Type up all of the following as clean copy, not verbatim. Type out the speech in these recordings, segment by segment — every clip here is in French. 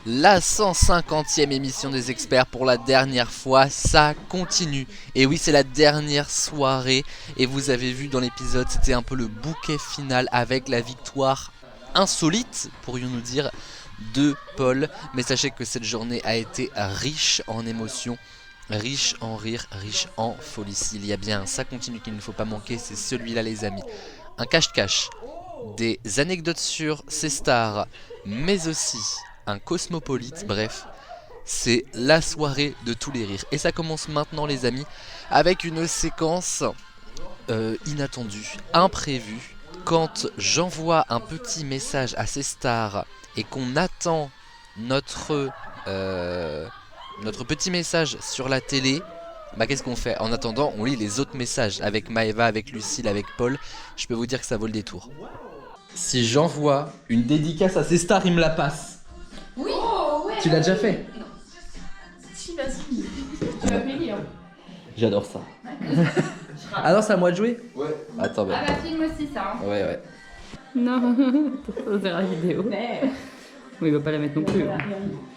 La 150e émission des experts pour la dernière fois, ça continue. Et oui, c'est la dernière soirée. Et vous avez vu dans l'épisode, c'était un peu le bouquet final avec la victoire insolite, pourrions-nous dire, de Paul. Mais sachez que cette journée a été riche en émotions, riche en rire, riche en folie. S'il y a bien un ça continue qu'il ne faut pas manquer, c'est celui-là les amis. Un cache-cache, des anecdotes sur ces stars, mais aussi un cosmopolite, bref, c'est la soirée de tous les rires. Et ça commence maintenant les amis, avec une séquence inattendue, imprévue. Quand j'envoie un petit message à ces stars et qu'on attend notre petit message sur la télé, bah qu'est-ce qu'on fait? En attendant, on lit les autres messages avec Maëva, avec Lucille, avec Paul. Je peux vous dire que ça vaut le détour. Si j'envoie une dédicace à ces stars, ils me la passent. Oui. Oh, ouais. Tu l'as déjà fait? Non. Si, vas-y. Tu vas payer. Hein. J'adore ça. Ah non, c'est à moi de jouer? Ouais. Attends, bah. Ah bah filme aussi ça. Hein. Ouais, ouais. Non, ça c'est la vidéo. Mais... Oui, il va pas la mettre non plus. Hein.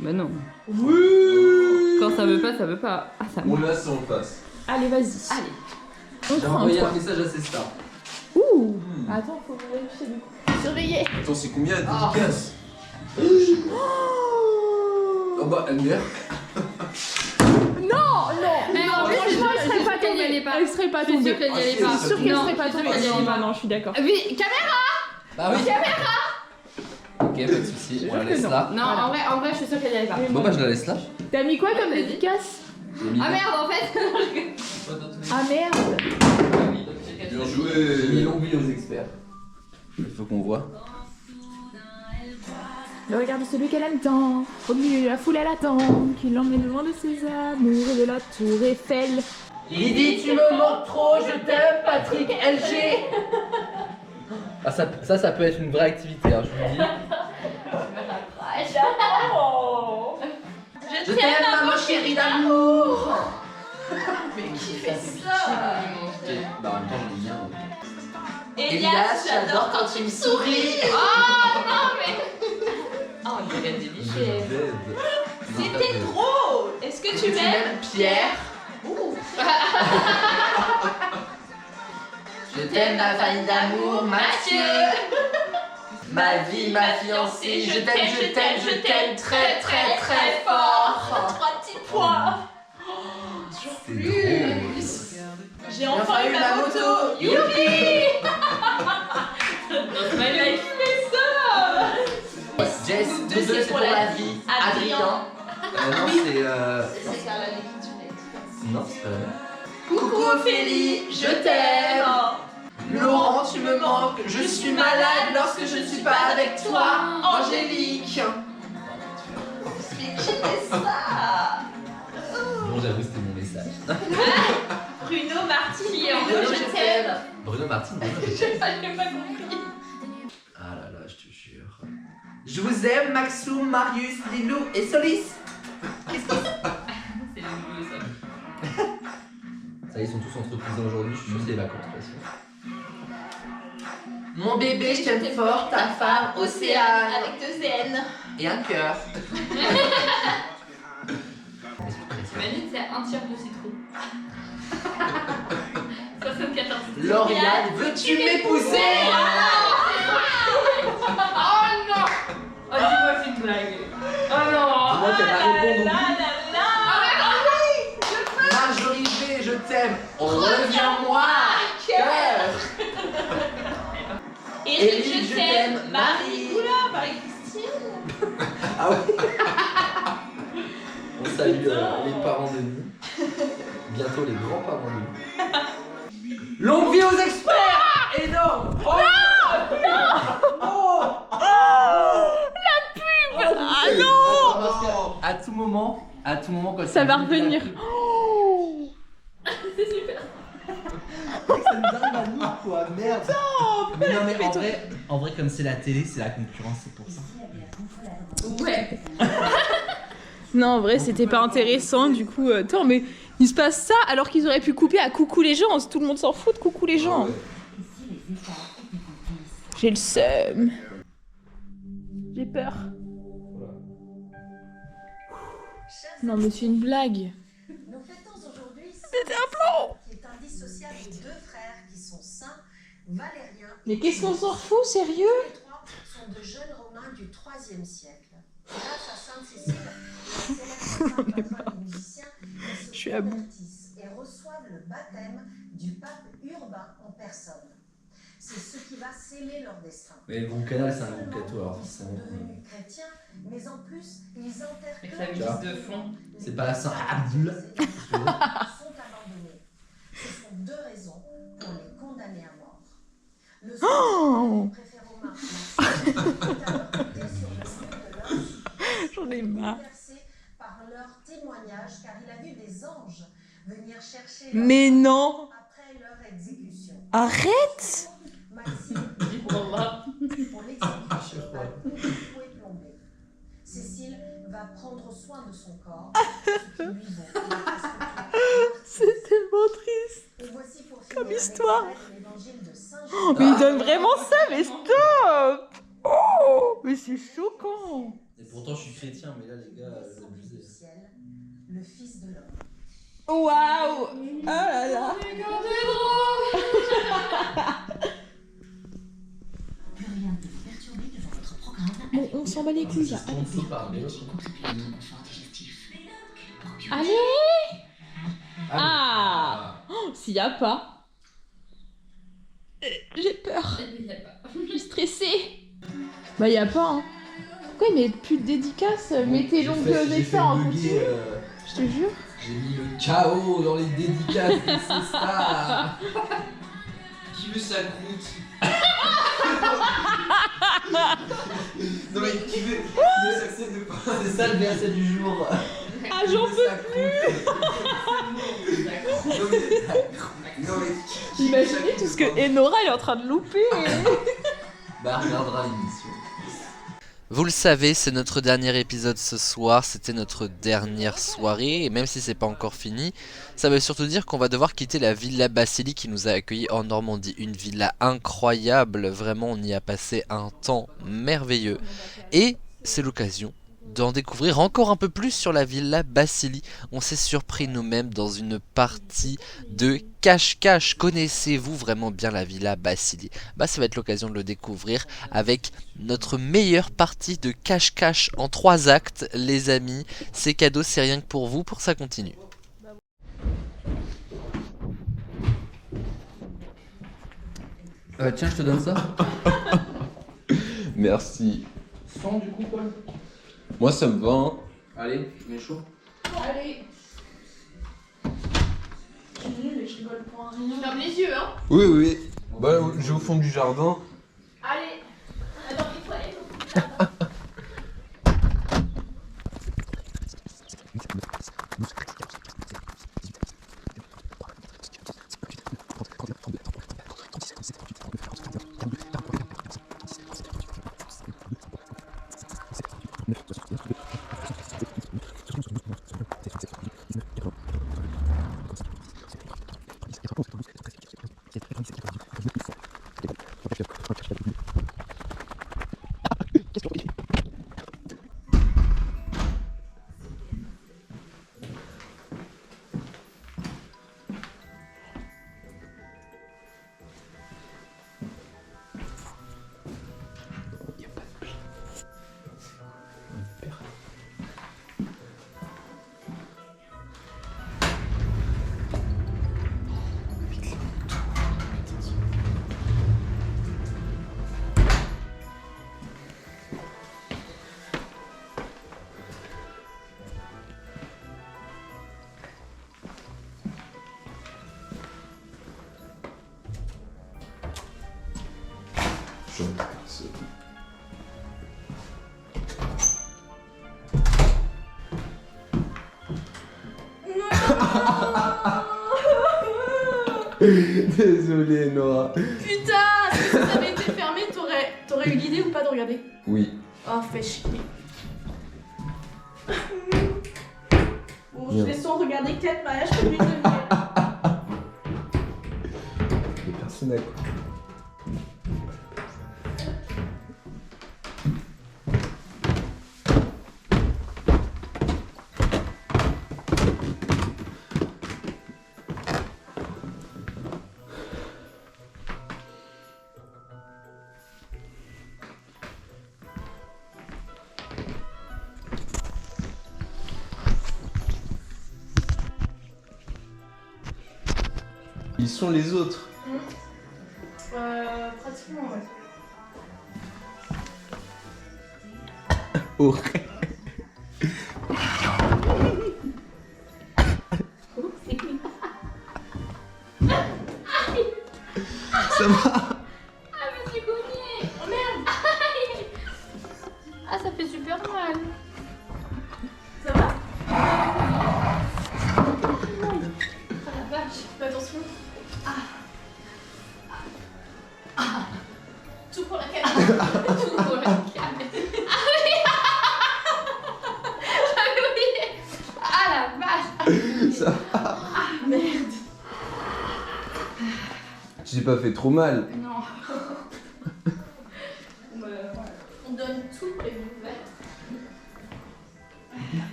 Bah non. Oui. Quand ça veut pas, ça veut pas. Ah, ça On marche. l'a si on le passe. Allez, vas-y. Allez. J'ai envoyé un message à ces stars. Ouh. Attends, faut vérifier du coup. Surveiller. Attends, c'est combien la dédicace? Oh bah, MDR. Non. En plus, Franchement, elle serait pas qu'elle y allait tombée. pas. Elle serait pas Je suis tombée. sûre qu'elle y allait Ah, pas. c'est Sûre qu'elle Non, serait pas je suis sûre tombée. qu'elle y allait pas. Non, je suis d'accord. Oui, caméra. Bah oui. Ok, pas de soucis, on la laisse là. Non, Voilà. en vrai, je suis sûre qu'elle y allait pas. Bon bah je la laisse là. T'as mis quoi comme Vas-y. dédicace? Ah merde, en fait. Ah merde. Bien J'ai mis joué. longue vie aux experts. Il faut qu'on voit. Le regard de celui qu'elle aime tant, au milieu de la foule elle attend, qu'il l'emmène loin de ses amours et de la tour Eiffel. Lydie, tu me manques trop, je t'aime, Patrick LG. Ah ça peut être une vraie activité, hein, je vous le dis. Je t'aime, maman chérie d'amour. Mais qui fait ça? Bah en même temps j'en ai bien. Elias, j'adore quand tu me souris. Oh, on dirait des bichets. C'était drôle. Est-ce que tu m'aimes? Pierre. Ouh. Je t'aime, ma famille d'amour, Mathieu. Ma vie, ma fiancée, je t'aime très très très fort. 3 petits points. C'est drôle. J'ai enfin eu ma moto. Youpi. My life. Jess, Deux, c'est pour la vie. Adrien. Non, c'est C'est Carla qui Non, c'est pas la même. Coucou Ophélie, je t'aime. Laurent, tu me manques, je suis malade lorsque je ne suis pas avec toi, Angélique. Mais qui fait ça? Bon, j'avoue, c'était mon message. Bruno Martini, Bruno, je t'aime. Bruno Martin. J'ai pas compris. Ah là là, je te jure. Je vous aime, Maxou, Marius, Lilou et Solis. Qu'est-ce que C'est le ça. Ça, ils sont tous entre cousins aujourd'hui, je suis sûr que c'est les vacances, de toute façon. Mon bébé, je t'aime fort, ta femme, Océane. Avec 2 N. Et un cœur. T'imagines, c'est un tiers de citron. 74. Lauriane, veux-tu m'épouser? Oh non. Oh, dis-moi que c'est une blague. Oh non. Moi, qu'elle va répondre La oui. la la. Marjorie V, je t'aime. Reviens-moi, cœur. Eric, Élie, je t'aime. Marie. Oula, Marie-Christine. Ah oui. On salue les parents de nous. Bientôt les grands-parents de nous. Longue vie aux experts. Énorme. Oh non. Ah non. À tout moment, quand Ça va revenir. C'est super. Ça nous arrive à nous quoi, merde. Mais non mais en vrai comme c'est la télé, c'est la concurrence, c'est pour ça. Ouais. Non, en vrai, c'était pas intéressant. Du coup, attends, mais il se passe ça alors qu'ils auraient pu couper à coucou les gens. Tout le monde s'en fout de coucou les gens. J'ai le seum. J'ai peur. Non, mais c'est une blague. Nous fêtons aujourd'hui C'était un plan. qui est indissociable de deux frères qui sont saints, Valérien. Mais qu'est-ce qu'on s'en fout, sérieux? Les trois sont de jeunes Romains du IIIe siècle. Grâce à Sainte Cécile, la célèbre sainte patronne des musiciens, ils se Je suis à bout. convertissent et reçoivent le baptême du pape Urbain en personne. C'est ce qui va sceller leur destin. Mais le Grand Canal, c'est un groupe catho, alors Ils sont forcément. devenus chrétiens, mais en plus, ils Avec la interpellent musique de fond. C'est pas la Sainte Abdullah. sont abandonnés. Ce sont deux raisons pour les condamner à mort. Le Oh préfet romain, est à leur côté sur le lieu de leur J'en ai marre. bouleversé par leur témoignage, car il a vu des anges venir chercher leur Mais non. après leur exécution. Arrête. Maxime, Wallah. pour l'exécution, a tout fouet plombé. Cécile va prendre soin de son corps, ce qui lui vaut la presque C'est tellement triste. Et voici pour Comme finir histoire. avec l'évangile de Saint Oh, Jean. mais il donne vraiment ça, mais stop. Oh, mais c'est choquant. Et pourtant, je suis chrétien, mais là, les gars, vous Descendu du abusez. ciel, le Fils de l'homme. Waouh. Oh là là. Plus rien ne peut vous perturber devant votre programme. Bon, on s'en bat les couilles là. On peut parler. Allez. Ah. Oh, s'il y a pas. J'ai peur. Je suis stressée. Bah y a pas hein. Pourquoi ils mettent plus de dédicaces? Mettez l'ongle d'expert en continu. Je te jure. J'ai mis le chaos dans les dédicaces de ces stars. Qui veut sa croûte? Non mais qui veut sa croûte de pain? C'est ça le verset du jour. Ah j'en peux plus. Non mais Imaginez tout ce que Enora elle est en train de louper. Bah, on regardera l'émission. Vous le savez, c'est notre dernier épisode ce soir, c'était notre dernière soirée, et même si c'est pas encore fini, ça veut surtout dire qu'on va devoir quitter la Villa Basili qui nous a accueillis en Normandie. Une villa incroyable, vraiment on y a passé un temps merveilleux. Et c'est l'occasion d'en découvrir encore un peu plus sur la Villa Basili. On s'est surpris nous-mêmes dans une partie de cache-cache. Connaissez-vous vraiment bien la Villa Basili? Bah ça va être l'occasion de le découvrir avec notre meilleure partie de cache-cache en 3 actes, les amis. C'est cadeau, c'est rien que pour vous, pour ça continue. Tiens, je te donne ça. merci. Sans du coup, Paul. Moi ça me va. Hein. Allez, je mets chaud. Allez. Je suis nulle et je rigole pour rien. Ferme les yeux hein. Oui oui. Bah je vais au fond du jardin. Allez. Attends, il faut aller. Désolé Nora. Putain, si ça avait été fermé, t'aurais eu l'idée ou pas de regarder? Oui. Oh, fais chier. Bon, Bien. je laisse regarder 4 mariages comme une demi-heure. Les personnes à quoi. Ils sont les autres. Pratiquement, ouais. Oh. Ça va? Ah, je me suis cognée. Oh merde. Ah, ça fait super mal. Ça va? Ah la vache, fais attention. Tout pour la caméra. Tout pour la caméra. Ah oui. J'avais oublié. Ah la vache. Ça va? Ah merde. J'ai pas fait trop mal. Non. On donne tout pour les nouvelles.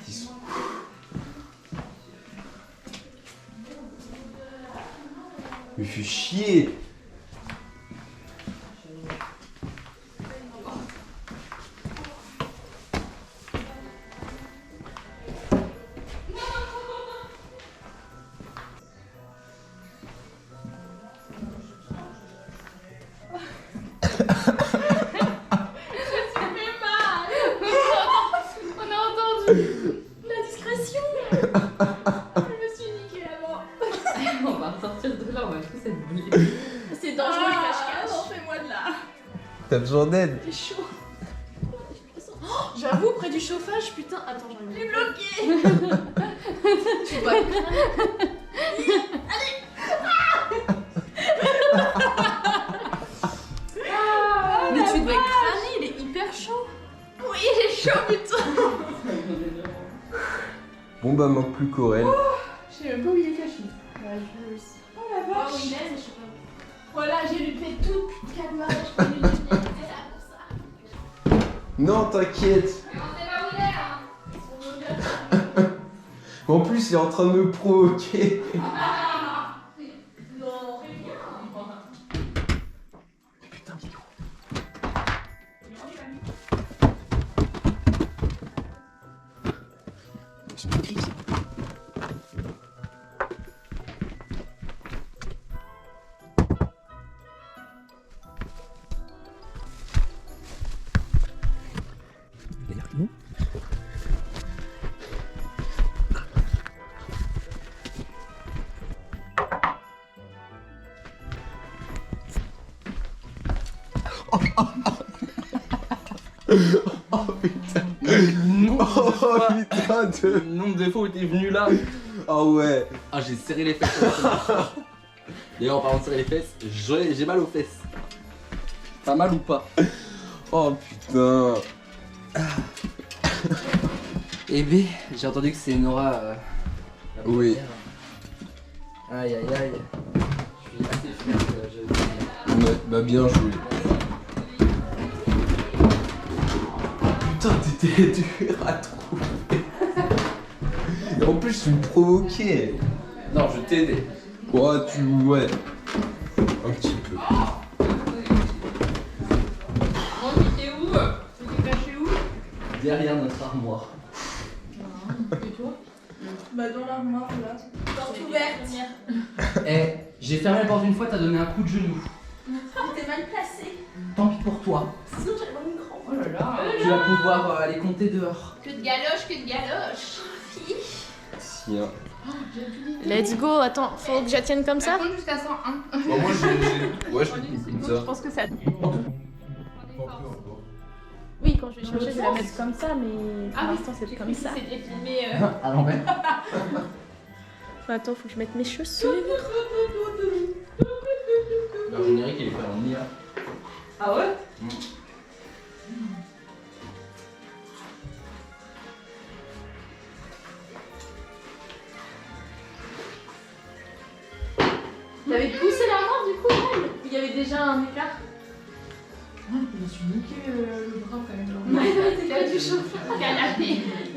Ils sont... Il me fait chier. On a entendu la discrétion. Je me suis niqué la mort. On va ressortir de là, on va tous être brûlés. C'est dangereux le cache-cache. Non, fais-moi de là. T'as besoin d'aide? C'est chaud. Oh, j'avoue, près du chauffage, putain. Attends, j'arrive. Je suis bloquée. Tu dois te cramer. Allez. Mais tu dois cramer, il est hyper chaud. Oui, il est chaud, putain. Bon bah manque plus qu'Aurel. Je sais même pas où il est caché. Bah, je aussi. Oh la vache. Oh, il est, mais je sais pas. Voilà, j'ai lu fait tout calmage. Je peux lui donner. C'est là pour ça. Non, t'inquiète. Mais on sait pas où il est, hein. En plus, il est en train de me provoquer. Non. Oh putain. Non, Oh putain de... le nombre de fois où t'es venu là. Oh ouais. Ah, j'ai serré les fesses. D'ailleurs, en parlant de serrer les fesses, j'ai mal aux fesses. Pas mal ou pas? Oh putain. Eh bé, j'ai entendu que c'est Nora. La Oui. première. Aïe aïe aïe. Je suis assez fier que je... Ouais, bah bien joué. Putain, t'étais dur à trouver. Et en plus, tu me provoquais. Non, je t'ai aidé. Ouais, ouais. Un petit peu. Bon, il était où? Tu t'es caché où? Derrière notre armoire. Et toi? Bah dans l'armoire là. Porte ouverte. Eh, j'ai fermé la porte une fois, t'as donné un coup de genou. T'es mal placé. Tant pis pour toi. Sinon j'allais voir une grande. Oh là là. Tu vas pouvoir aller compter dehors. Que de galoche, que de galoche. Tiens. Let's go, attends, faut que je tienne comme ça? compte jusqu'à 101. Bon, moi, ouais, je l'ai mis comme Je ça. pense que ça. Oui, quand je vais chercher, je vais la mettre comme ça, mais pour l'instant c'est comme ça. C'était filmé. À l'envers. Attends, faut que je mette mes chaussures. Le générique, il est fait en IA. Ah ouais? T'avais poussé l'armoire du coup, elle? Il y avait déjà un écart. Je me suis niqué le bras quand même. Ouais, c'est pas du chauffeur. Canapé.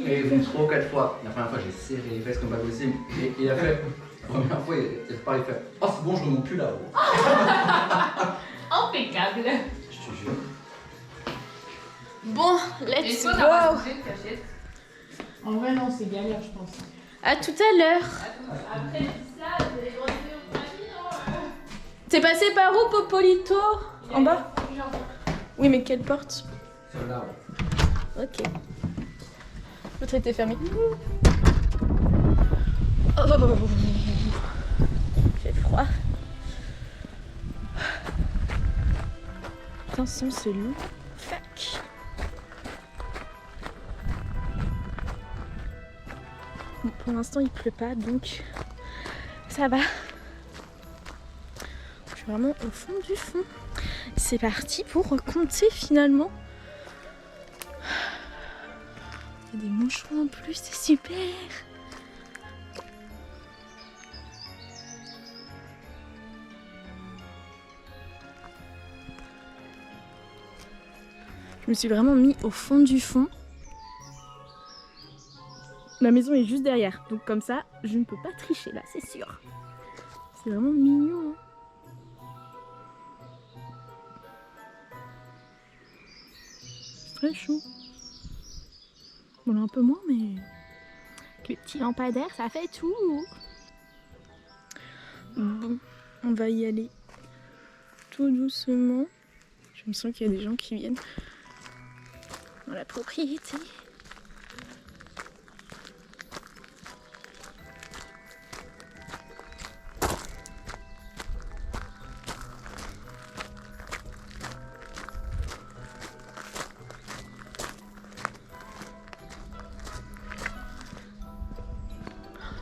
Et bon, 3 ou 4 fois. La première fois, j'ai serré les fesses comme pas possible. Et il a fait. La première fois, il pareil, il fait. Oh, c'est bon, je remonte plus là-haut. Impeccable. Je te jure. Bon, Et let's toi, go. t'as rajouté une cachette? En vrai, non, c'est galère, je pense. À tout à l'heure. Après les salades, les grosses T'es passé par où, Popolito? En bas? Oui, mais quelle porte? Celle-là, ouais. Ok. L'autre était fermée. Oh, j'ai froid. Putain, c'est long. Fuck. Bon, pour l'instant, il pleut pas, donc ça va. Je suis vraiment au fond du fond. C'est parti pour compter finalement. Il y a des moucherons en plus, c'est super. Je me suis vraiment mis au fond du fond. Ma maison est juste derrière, donc comme ça, je ne peux pas tricher là, c'est sûr. C'est vraiment mignon. Hein. C'est très chou. Bon, là, un peu moins, mais avec les petits lampadaires, ça fait tout. Bon, on va y aller tout doucement. Je me sens qu'il y a des gens qui viennent dans la propriété.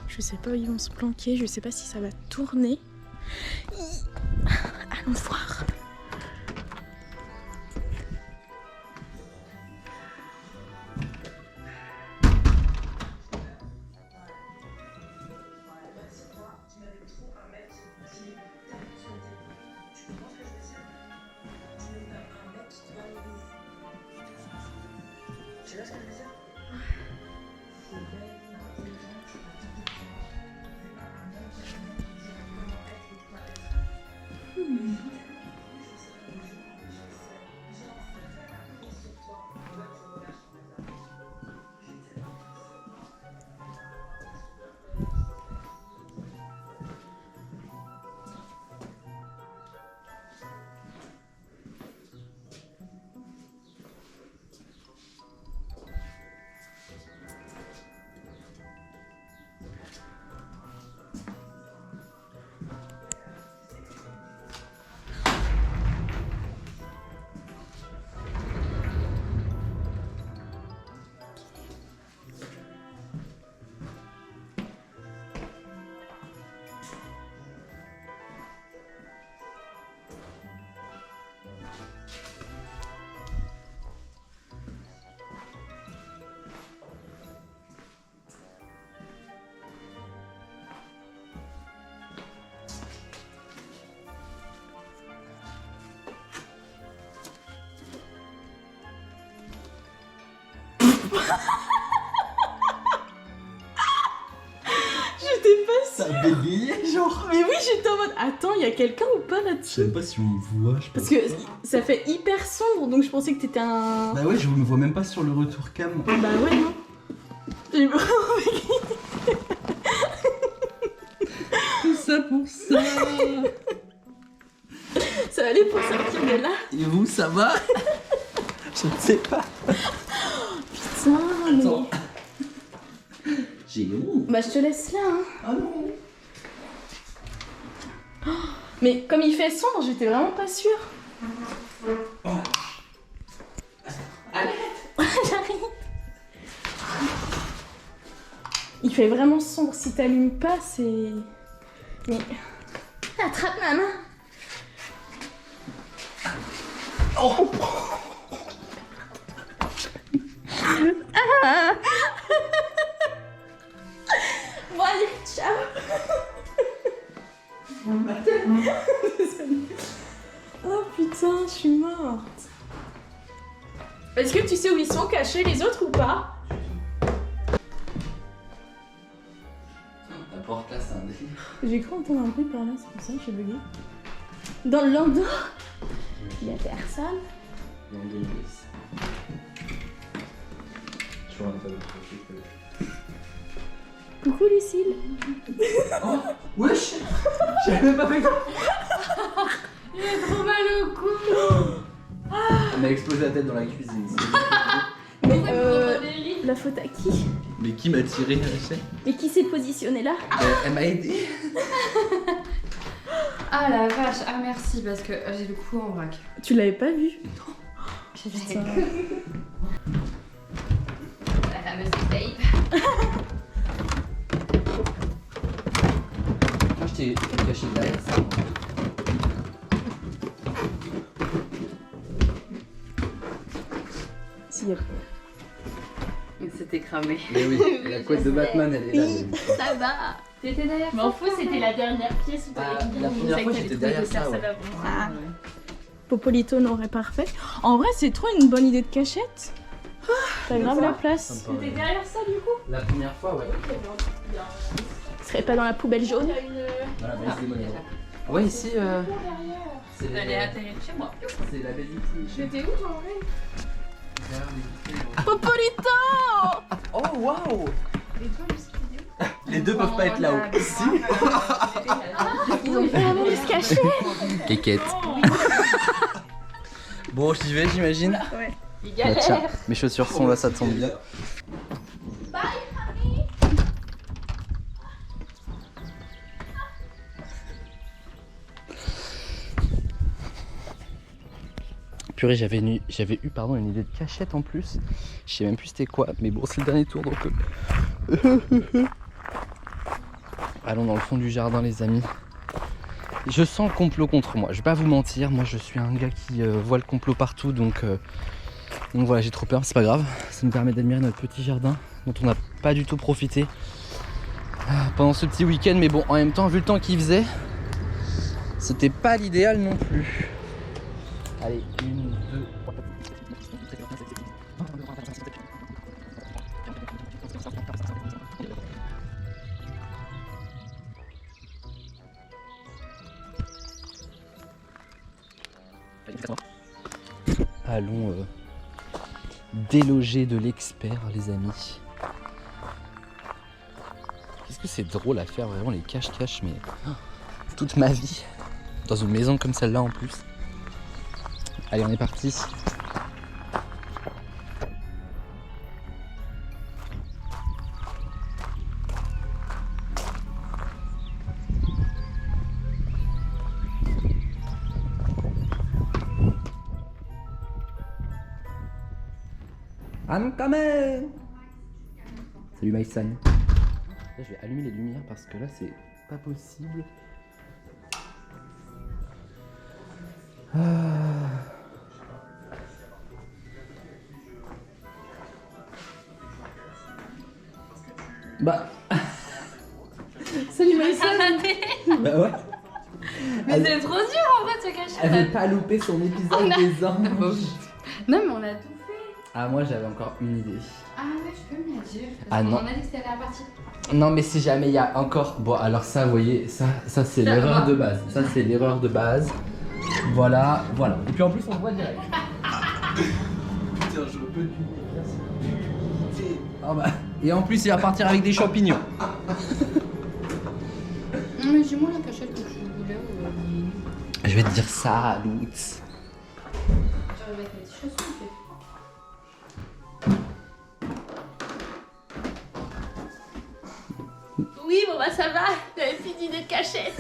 Je sais pas où ils vont se planquer, je sais pas si ça va tourner. Allons voir. J'étais pas sûre. Ça bégayait genre. Mais oui, j'étais en mode attends, il y a quelqu'un ou pas Je là-dessus? savais pas si on me voit, je pense. Parce que ça fait hyper sombre, donc je pensais que t'étais un... Bah ouais, je me vois même pas sur le retour cam. Bah ouais, non. J'ai vraiment Tout ça pour ça. ça allait pour sortir de là. Et vous, ça va? Je ne sais pas. Putain, mais... Attends. J'ai honte. Bah je te laisse là, hein. Ah non. Mais comme il fait sombre, j'étais vraiment pas sûre. J'arrive. Il fait vraiment sombre, si t'allumes pas, c'est... Mais... Attrape ma main. Oh. Ah. Bon allez, ciao. Oh putain, je suis morte. Est-ce que tu sais où ils sont cachés les autres ou pas? La porte là, c'est un délire. J'ai cru entendre un bruit par là, c'est pour ça que j'ai bugué. Dans le landau, il y a personne. Dans le glisse. Sur un tas de trucs. Coucou Lucille. Oh, wesh. J'avais même pas fait ça. Il a trop mal au cou. Elle m'a explosé la tête dans la cuisine. Mais Frédéric. la faute à qui? Mais qui m'a tiré la chaîne? Mais qui s'est positionné là? Elle m'a aidé. Ah la vache, ah merci parce que j'ai le cou en vrac. Tu l'avais pas vu? Putain. La fameuse tape. Moi je t'ai caché derrière ça. S'il y a C'était cramé. Mais oui, la couette de Batman elle est là. ça va. T'étais derrière. M'en fous, c'était la dernière pièce où t'avais dit La première fois j'étais derrière ça. Ouais. Ah. Popolito n'aurait pas refait. En vrai, c'est trop une bonne idée de cachette. T'as grave la place. Sympa, ouais. derrière ça du coup? La première fois, ouais. Ce serait pas dans la poubelle jaune? Voilà, mais c'est monnaie. Ouais, ici, c'est Elle est atterrie chez moi. c'est la belle vitrine. J'étais où en vrai? Derrière les vitrines. Popolito! Oh waouh! Et toi, Lucie? Les deux peuvent pas être là-haut. Si. Ils ont vraiment dû se cacher. Kékette. Bon, j'y vais, j'imagine. Ouais. Il Bah, tiens, galère. mes chaussures sont là, ça tombe bien. Purée, j'avais eu une idée de cachette en plus. Je sais même plus c'était quoi, mais bon, c'est le dernier tour donc. Allons dans le fond du jardin, les amis. Je sens le complot contre moi. Je vais pas vous mentir, moi je suis un gars qui voit le complot partout, donc voilà, j'ai trop peur. C'est pas grave, ça nous permet d'admirer notre petit jardin dont on n'a pas du tout profité pendant ce petit week-end. Mais bon, en même temps, vu le temps qu'il faisait, c'était pas l'idéal non plus. Allez, 1, 2, 3, 4, 5. Allons déloger de l'expert, les amis. Qu'est-ce que c'est drôle à faire, vraiment, les cache-cache, mais toute ma vie, dans une maison comme celle-là en plus. Allez, on est parti. I'm coming. Salut my son. Là, je vais allumer les lumières parce que là c'est pas possible. Bah. Salut Maïssa. Bah ouais. Mais c'est trop dur en vrai de se cacher. Elle veut pas louper son épisode des anges. Non mais on a tout fait. Ah, moi j'avais encore une idée. Ah ouais, je peux me la dire. Ah non. On a dit que c'était la partie. Non, mais si jamais il y a encore. Bon, alors ça, vous voyez, ça c'est l'erreur de base. Ça c'est l'erreur de base. Voilà, voilà. Et puis en plus on le voit direct. Putain, je peux du. Ah bah. Et en plus il va partir avec des champignons. Non mais dis-moi la cachette que tu voulais. Je vais te dire ça, Lutz. Tu vas mettre les chaussons en fait. Oui, bon bah ça va. J'avais plus d'idée de cachette.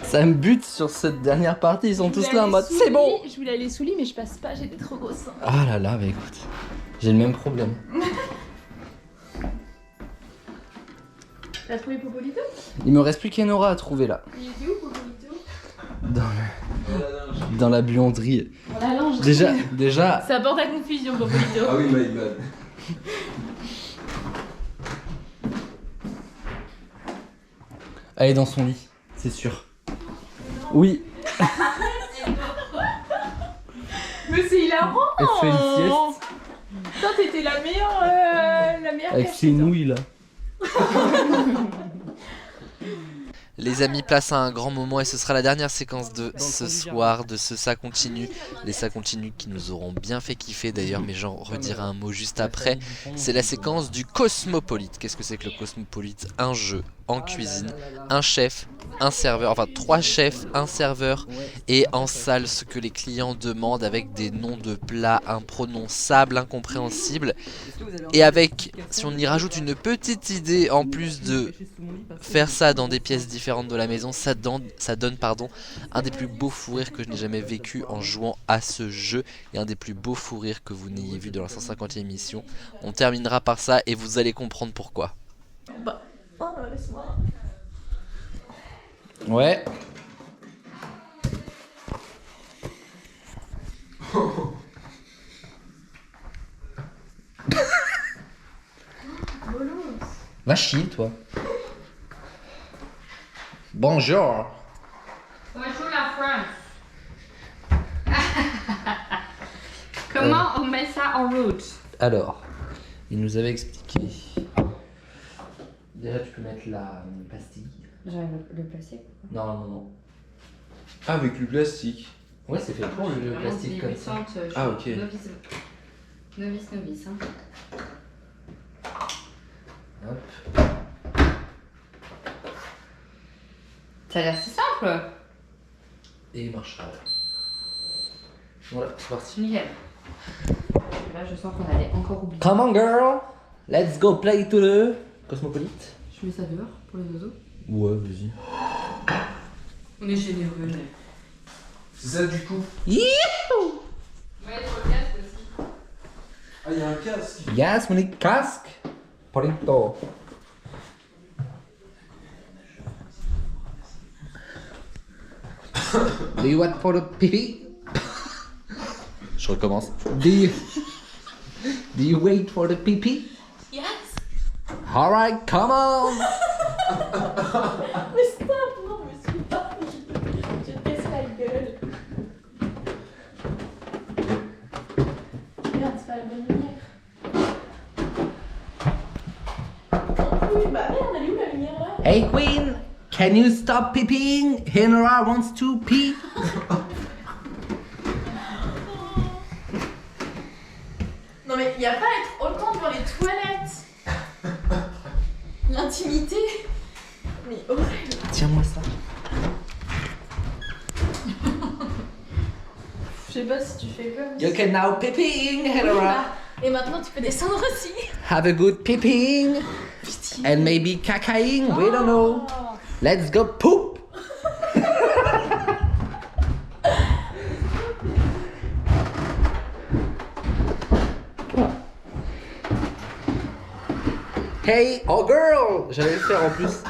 Ça me bute sur cette dernière partie, ils sont tous là en mode c'est bon. Je voulais aller sous lit, mais je passe pas, j'ai des trop gros seins. Ah là là, bah écoute, j'ai le même problème. T'as trouvé Popolito? Il me reste plus qu'Enora à trouver là. Il était où Popolito? Dans la buanderie. On la linge. Déjà. Ça porte à confusion Popolito. Ah oui, my bad. Elle est dans son lit, c'est sûr. Oui, Mais c'est hilarant. elle fait une sieste Toi t'étais la meilleure avec cachette. ses nouilles là. Les amis, place à un grand moment et ce sera la dernière séquence de ce soir, de ce Ça Continue. Les Ça Continue qui nous auront bien fait kiffer d'ailleurs, mais j'en redirai un mot juste après. C'est la séquence du Cosmopolite. Qu'est-ce que c'est que le Cosmopolite? Un jeu en cuisine, un chef, un serveur, enfin 3 chefs, un serveur et en salle ce que les clients demandent avec des noms de plats imprononçables, incompréhensibles et avec, si on y rajoute une petite idée en plus de faire ça dans des pièces différentes de la maison, ça donne un des plus beaux fous rires que je n'ai jamais vécu en jouant à ce jeu et un des plus beaux fous rires que vous n'ayez vu dans la 150e émission. On terminera par ça et vous allez comprendre pourquoi. Bah, oh, laisse-moi. Ouais. Va chier, toi. Bonjour. Bonjour la France. Comment on met ça en route? Alors, il nous avait expliqué. Déjà, tu peux mettre la pastille. J'avais le plastique. Non. Ah, avec le plastique. Ouais, c'est fait pour le plastique comme ça. Ah, ok. Novice. Hein. Hop. Ça a l'air si simple. Et il marchera. Voilà, c'est parti. Nickel. Là, je sens qu'on allait encore oublier. Come on, girl. Let's go play to the Cosmopolite. Je mets ça dehors pour les oiseaux. Ouais, vas-y. On est généreux, mais... C'est ça du coup. Ouais, pour le casque aussi. Ah, il y a un casque. Yes, mon casque. Polito. Do you wait for the pee? Je recommence. Do you wait for the pee? Yes. Alright, come on. Mais stop, non, mais suis pas. Je te casse la gueule. Merde, c'est pas la bonne lumière. Oui, bah merde, elle est où la lumière là? Hey Queen, can you stop peeing? Henry wants to pee. Non mais y a pas à être autant devant les toilettes. L'intimité. Mais horrible. Tiens-moi ça. Je sais pas si tu fais comme You can now peeing, Henry. Voilà. Et maintenant tu peux descendre aussi. Have a good peeing Putain. and maybe cacaing. We don't know. Let's go poop. Hey, oh girl! J'allais le faire en plus.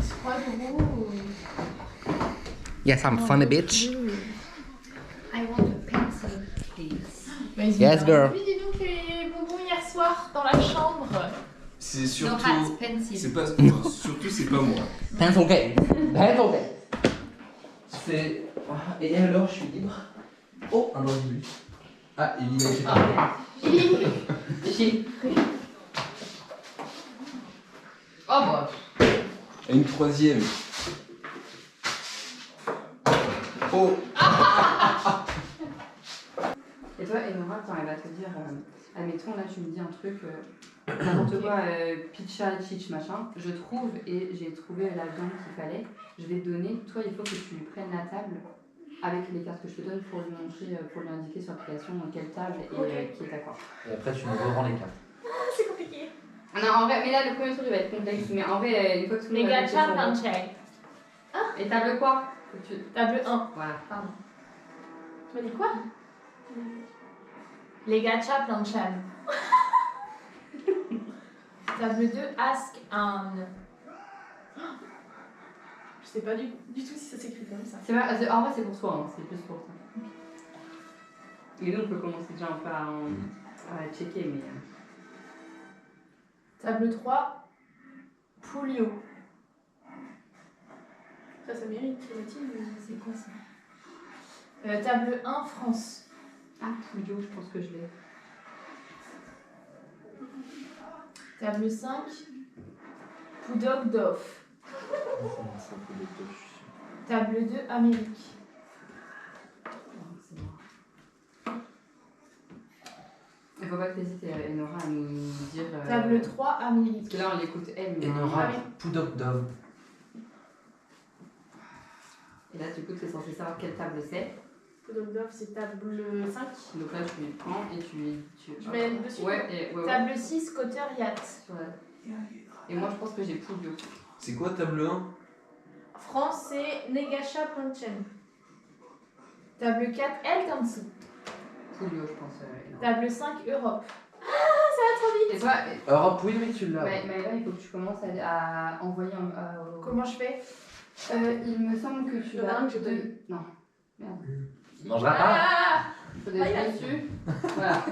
C'est quoi gros? Yes, I'm funny bitch. I want a pencil, please. Vas-y. Yes, girl. Oui, dis donc les bonbons hier soir dans la chambre. C'est No surtout. hat, pencil. C'est pas. Enfin, surtout, c'est pas moi. Pencil case. Pencil case. C'est. Et alors, je suis libre. Oh, un demi. Ah, il est là. Oh bah. Et une troisième. Oh. Et toi, Enora, quand elle va te dire, admettons, là, tu me dis un truc, n'importe quoi, pitcha, chich, machin, je trouve, et j'ai trouvé la viande qu'il fallait, je vais te donner, toi, il faut que tu lui prennes la table avec les cartes que je te donne pour lui montrer, pour lui indiquer sur l'application quelle table et qui est à quoi. Et après, tu me revends les cartes. C'est compliqué. Ah non, en vrai, mais là, le premier tour, il va être complexe, mais en vrai, une fois que tout le Les monde a gachas, fait plein de son- check. Et table quoi? Faut que tu- Table 1. Voilà. Pardon. Tu m'as dit quoi? Les gachas, plein de chaînes. Table 2, ask un. Je sais pas du tout si ça s'écrit comme ça. C'est pas, en vrai, c'est pour soi, hein, c'est plus pour toi. Et nous, on peut commencer déjà un peu à checker, mais. Table 3, Poulio. Ça mérite, c'est quoi ça? Table 1, France. Ah, Pouillot, je pense que je l'ai. Table 5, Poudog Doff. Table 2, Amérique. faut pas que t'hésites, Enora, à nous dire. Table 3, Amérique. Parce que là, on l'écoute elle. Mais... Enora, Ah oui. Poudok-Dov. Et là, du coup, t'es censé savoir quelle table c'est. Podogdov, c'est table 5. Donc là, tu les prends et tu Je mets dessus. Ouais, ouais. Table 6, Cotter Yacht. Et moi, je pense que j'ai Poulio. C'est quoi table 1? France, c'est Negasha Ponchen. Table 4, El Tansu. Poulio, je pense. Table 5, Europe. Ah, ça va trop vite. Et toi, Europe, oui, mais tu l'as. Maëva, il faut que tu commences à envoyer Comment je fais? il me semble que tu Il y en a vas. un que je donne. Non. Merde. Tu mangeras pas? Ah, Faut aller dessus. Voilà.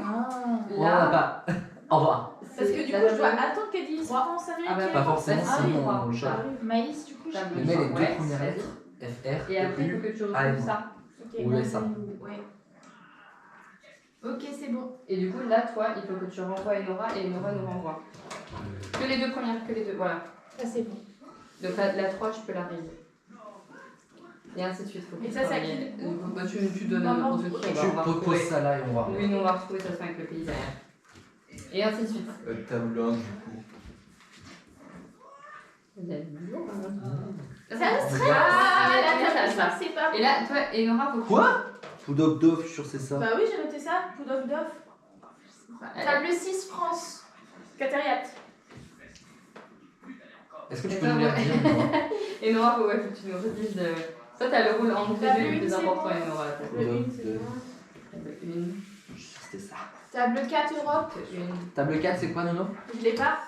On en a pas. Au revoir. parce que du coup, je dois attendre qu'elle dise France Ah bah, américaine. Pas forcément, Ah oui, sinon trois. on le chope. Ah oui, maïs, du coup, je Table Mais mets les deux Ouais, premières vas-y. lettres. FR, Et après, il faut EU. que tu Ah, retrouves ça. Ok, Où est ça? Ouais. Ok, c'est bon. Et du coup, là, toi, il faut que tu renvoies Enora et Enora nous renvoie. Que les deux premières, que les deux. Voilà. Ça, c'est bon. Donc la 3, tu peux la rayer. Et ainsi de suite. Faut Et que ça, tu ça travailles. qui, du coup Bah, tu donnes N'importe n'importe qui. qui. on va Tu retrouver. proposes ça là et on va voir. Oui, nous on va retrouver ça avec le pays derrière. Et ainsi de suite. Table 1 du coup. Ça me stresse. Ah, Ah, mais la ça, table ça. 5, c'est pas bon. Et là, toi, Enora, faut que Quoi? Poudok-Dov, je suis sûr que c'est ça. Bah oui, j'ai noté ça. Podogdov. Table 6, France. Catériat. Est-ce que tu Attends, peux nous les ouais. redire moi Enora, faut que tu nous redises de. Toi, t'as le rôle en T'as privé le vu, plus c'est important, bon. Enora. Le 1, Deux. c'est bon. Une. Je suis sûr que c'était ça. Table 4, Europe. Une. Table 4, c'est quoi, Nono? Je l'ai pas.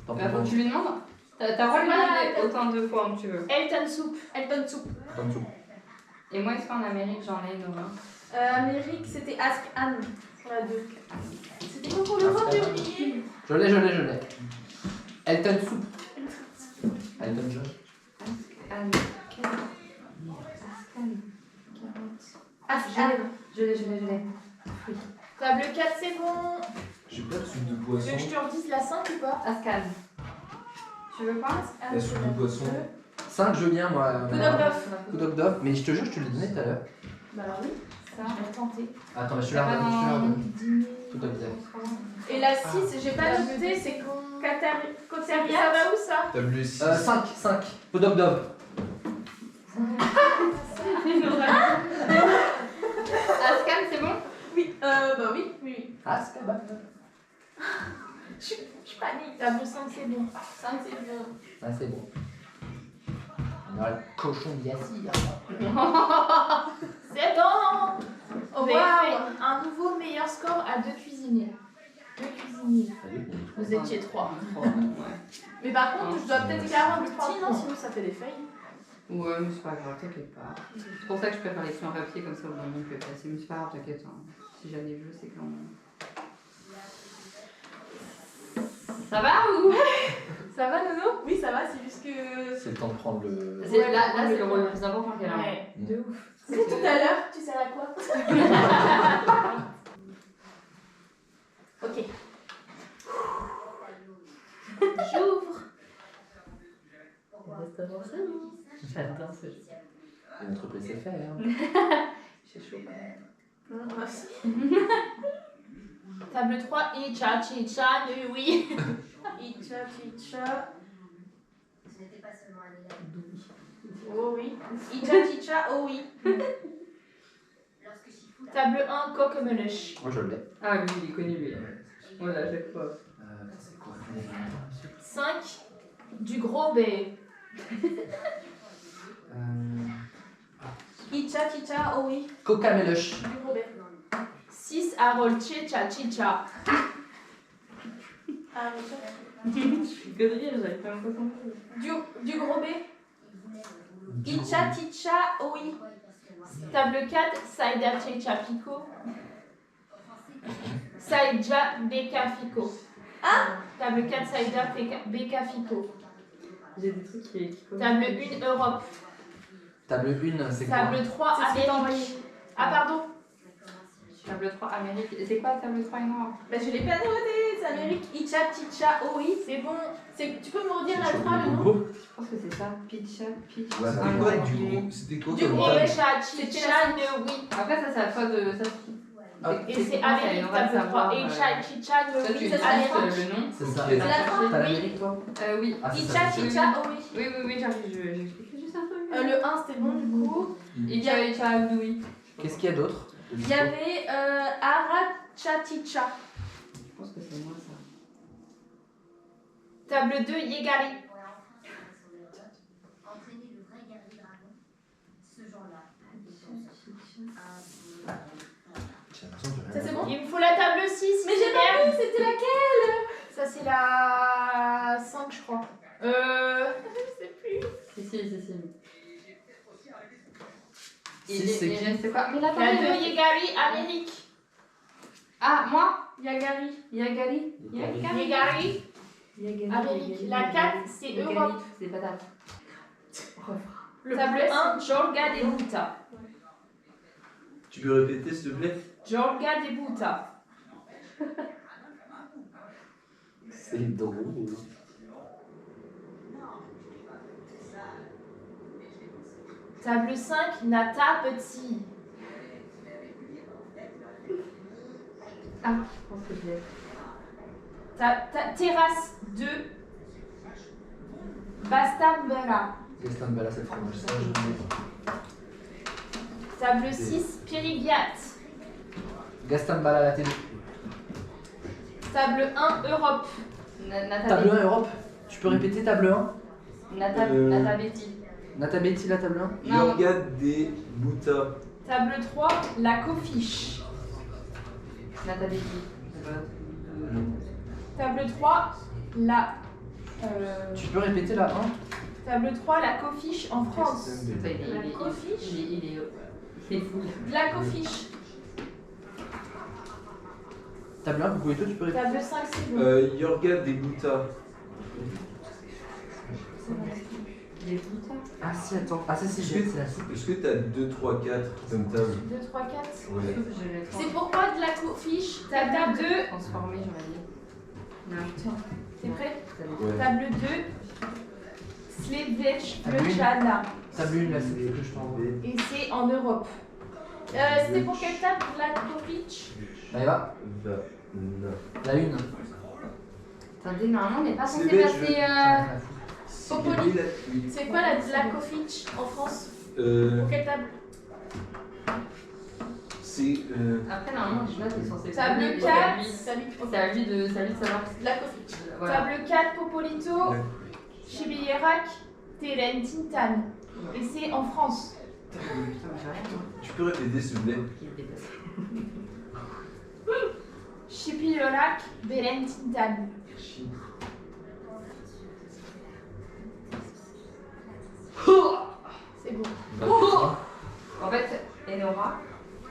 Tant Bah, faut que tu lui demandes. T'as le droit de lui demander autant de fois que tu veux. Elton Soup. Elton Soup. En dessous. Et moi, est-ce qu'en Amérique, j'en ai Enora? Amérique, c'était Ask Anne. Pour la 2. C'était quoi pour l'Europe, j'ai oublié? Je l'ai. Elton Soup. Elton John. Anne. Ask Anne. Je l'ai. Table 4, c'est bon. J'ai pas de soupe de Tu veux poisson. que je te redise la 5 ou pas? Ascan. Tu veux pas? Anne, La soupe c'est de poisson. 2. 5, je veux bien, moi. Podogdov. Poudok-Dov, mais je te jure, je te l'ai donné tout à l'heure. Bah alors oui, Ça. je vais tenter. Attends, mais je te la redonne. Poudok-Dov. Et la 6, j'ai pas noté, c'est Cotériat. Ça va où ça? Table 6. 5. Poudok-Dov. Ascan, c'est bon? Oui, bah oui. Ah, c'est pas mal. Je panique. Table 5, c'est bon. 5, c'est bon. Ah, c'est bon. On aura le cochon d'Yassir. C'est bon. Au Vous revoir. avez fait un nouveau meilleur score à 2 cuisiniers. 2 cuisiniers. Vous étiez 3. Mais par contre, je dois peut-être 40 petits, non? Sinon, ça fait des feuilles. Ouais, mais c'est pas grave, t'inquiète pas. C'est pour ça que je préfère l'écrire en papier, comme ça au moins on peut passer. Mais c'est pas grave, t'inquiète. Hein. Si jamais je sais quand même. Ça va ou? Ça va, Nono? Oui, ça va, c'est juste que. C'est le temps de prendre le. Là, c'est le rôle le plus important qu'elle a. Ouais, Mm. de ouf. C'est tout à l'heure, tu sais à quoi? Ok. J'ouvre. J'adore ce jeu. Notre PC fait, hein. C'est chaud. Merci. Table 3, Icha, Chicha, oui. Icha, Chicha. Ce n'était pas seulement un élève. Oh oui. Icha, Chicha, oh oui. Lorsque Shifu l'a Table 1, Coquemeluche. Moi, je l'ai. Ah, lui, il est connu, lui. Voilà, à chaque fois. C'est quoi 5, du gros B. Icha, Chicha, oh oui. Coca-Meluche. Du gros B. 6, Harold, Chicha, Chicha. Ah, mais Je suis que de rire, j'avais pas l'impression. du gros B. Icha, Chicha, oh oui. Table 4, Saïda, Chicha, Pico. Saïda, Beka, Fico. Table 4, Saïda, Beka, Fico. J'ai des trucs qui Table 1, Europe. Table 1, c'est quoi? Table 3, Amérique. Ah, pardon. Table 3, Amérique. C'est quoi table 3 et noir? Bah, je l'ai pas noté, c'est Amérique. Icha, Chicha, oh oui, c'est bon. Tu peux me redire la 3, le nom? Je pense que c'est ça. Pitch. Ouais, Ah, c'était quoi ouais. du gros? C'était quoi Du comme gros table? Icha, Chicha, oui. Après, ça, c'est à toi de. Ça, Et c'est Amérique, table 3. Et Chicha, Toi, tu c'est sais Amérique. le nom. C'est ça. Ok. C'est la fin. T'as l'Amérique toi? Oui. Ah, c'est Chicha, ça. Chicha, oh oui. Oui, j'explique juste un peu. Le 1, c'était bon du coup. Icha Abdoui. Qu'est-ce qu'il y a d'autre? Il y avait Arachaticha. Je pense que c'est moi ça. Table 2, Yegari. Entraîner le vrai guerrier dragon ce jour-là. J'ai l'impression que Ça c'est bon? Il me faut la table 6. Mais j'ai pas vu, c'était laquelle? Ça c'est la 5 je crois. Je sais plus. Si. Si, c'est qui? C'est quoi? Mais là, La 2, Yegari, Amérique. Ah, moi? Yagari. Yagari. Yegari, Amérique. La 4, c'est Europe. C'est patate. Table 1, Jorga de Buta. Tu peux répéter s'il te plaît? Jorga de Buta. C'est drôle. Table 5, Nata Petit. Ah, je pense que je l'ai. Terrasse 2, Bastambera. Gaston Bala, c'est le fromage. Ça, je l'ai. Table 6, Pirigiat. Gaston Bala à la télé. Table 1, Europe. Table 1 Europe. Tu peux répéter table 1? Nata Betty. Nata Betty, la table 1? Non. Yorga des Bouta. Table 3, La Cofiche. Nata Betty. Table 3, la... Tu peux répéter la 1? Table 3, La Cofiche en France. La Cofiche. Il est fou. La Cofiche. Table 1, vous pouvez tout, tu peux répéter? Table 5, c'est bon. Yorga des Bouta. Ah si, attends. Ah ça c'est c'est la soupe. Est-ce que t'as 2, 3, 4 comme table? 2, 3, 4. Ouais. C'est pourquoi de la Cofiche? Table 2, Transformé, j'aurais dit. Non, putain. c'est prêt? Ouais. Table 2, Slevech Table une. Lechana. Table 1, là c'est ce que je t'envoie. Et c'est en Europe. C'était pour quelle table? La Cofiche? Allez va. Non. La 1. Attendez, normalement, on n'est pas censé C'est bête, passer. Popoli. Oui. C'est quoi la Cofiche en France? Euh, Pour quelle table? c'est. Après, normalement, je note, ils sont censés. Table C'est 4, à lui de savoir. la Cofiche. Voilà. Table 4, Popolito, Ouais. Chibierak, Teren, Tintan. Et c'est en France. Putain, j'ai rien. Tu peux répéter s'il te plaît? Il est dépassé. Chibierak, Beren, Tintan. C'est beau. En fait, Enora,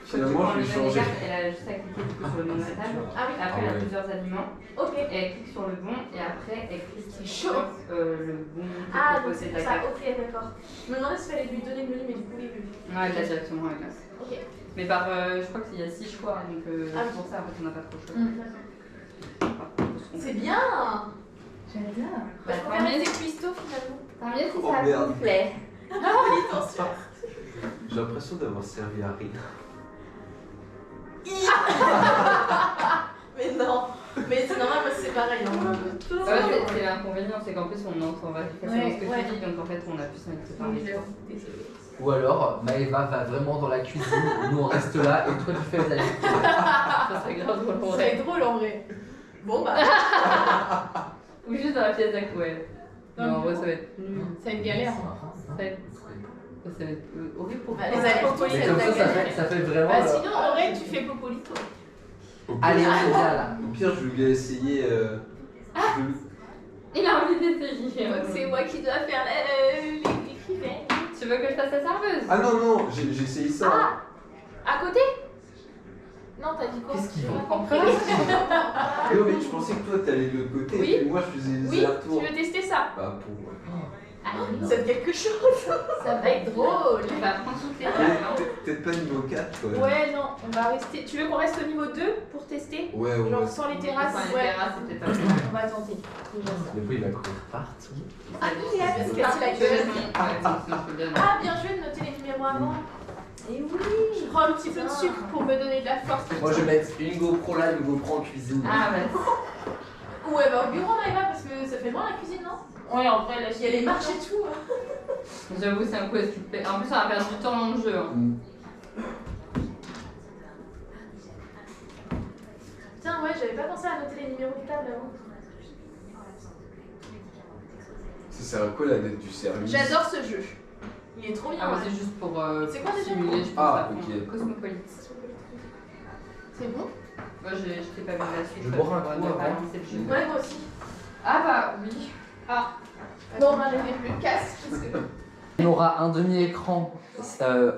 Finalement, je vais changer. elle a juste à cliquer du coup sur le nom de la table. Ah oui. Après, elle Ah a ouais. plusieurs aliments. Ok. Et elle clique sur le bon. Et après, elle clique C'est sur chaud. le bon. Ah, pour donc poser c'est ta pour ça. carte. Ok, d'accord. Je me demandais s'il fallait lui donner le menu, mais du coup, oui, oui. Ouais, elle l'a directement avec là. Ok. Mais par, je crois qu'il y a 6 choix. Donc, Ah, c'est pour ça, en fait, on n'a pas trop le choix. C'est bien. J'adore. Bah, Je tant préfère mieux. rester cuistot finalement. Tant mieux si Oh, ça merde. vous plaît. Attention. J'ai l'impression d'avoir servi à rien. Mais non. Mais c'est normal, moi c'est pareil. Hein. Ouais, c'est l'inconvénient, c'est qu'en plus on entend vachement Ouais, ce que ouais. tu dis, donc en fait on a plus envie de se Oui, parler. j'avoue. Désolée. Ou alors Maëva va vraiment dans la cuisine, nous on reste là et toi tu fais la lecture. Ça serait grave drôle pour Ça va être drôle en vrai. Bon bah, Ou juste dans la pièce d'à ouais. Dans Non, le en vrai bureau. ça va être nul. c'est une galère. Hein. Ça va être, horrible pour Bah, toi. les allers-retours, Mais c'est comme de ça, la galère. ça fait vraiment. Bah sinon, en vrai, tu fais Popolito. Au pire, Allez, on est bien là. Au pire, je voulais essayer. Il a envie d'essayer. Donc c'est moi qui dois faire l'écrivain. Tu veux que je fasse la serveuse? Ah non, non, j'ai essayé ça. À côté? Non, t'as dit quoi? Qu'est-ce qu'ils J'ai vont pas compris. Non, mais je pensais que toi t'allais de l'autre côté Oui. et puis moi je faisais les Oui, allers-retours. tu veux tester ça? Bah, pour. Ça fait quelque chose. Ça va être drôle. Tu vas prendre toutes les tables. Peut-être pas niveau 4 quoi. Ouais, non, on va rester. Tu veux qu'on reste au niveau 2 pour tester? Ouais, ouais. Genre sans les terrasses? Enfin, les Ouais. terrasses, c'est peut-être pas bon. On va tenter. Déjà ça. Le coup il va courir partout. Ah, il a parce que c'est la Tu veux gueule. mon- ouais, sinon, je peux bien. Ah, bien joué de noter les numéros avant. Et oui. Je prends un petit peu de sucre pour me donner de la force. Moi je vais mettre une GoPro là, une GoPro en cuisine. Ah bah. Ouais, bah au bureau, Maëva, parce que ça fait loin la cuisine, non? Ouais, en vrai, là, il y a les marches et tout. J'avoue, c'est un coup à skipper. En plus, ça va perdre du temps dans le jeu. Hein. Tiens, ouais, j'avais pas pensé à noter les numéros de table avant. Ça sert à quoi la dette du service? J'adore ce jeu. Il est trop bien. Ah bah ouais. c'est juste pour C'est quoi déjà? simuler, je pense, Ah, à fond. ok. Cosmopolite. C'est bon? Moi, je t'ai pas vu la suite. Je vais boire un pour coup ne pas avant. lancer le jeu. Ouais, moi aussi. Ah bah oui. Ah. Non, bah, j'avais plus de casque. Parce que... On aura un demi-écran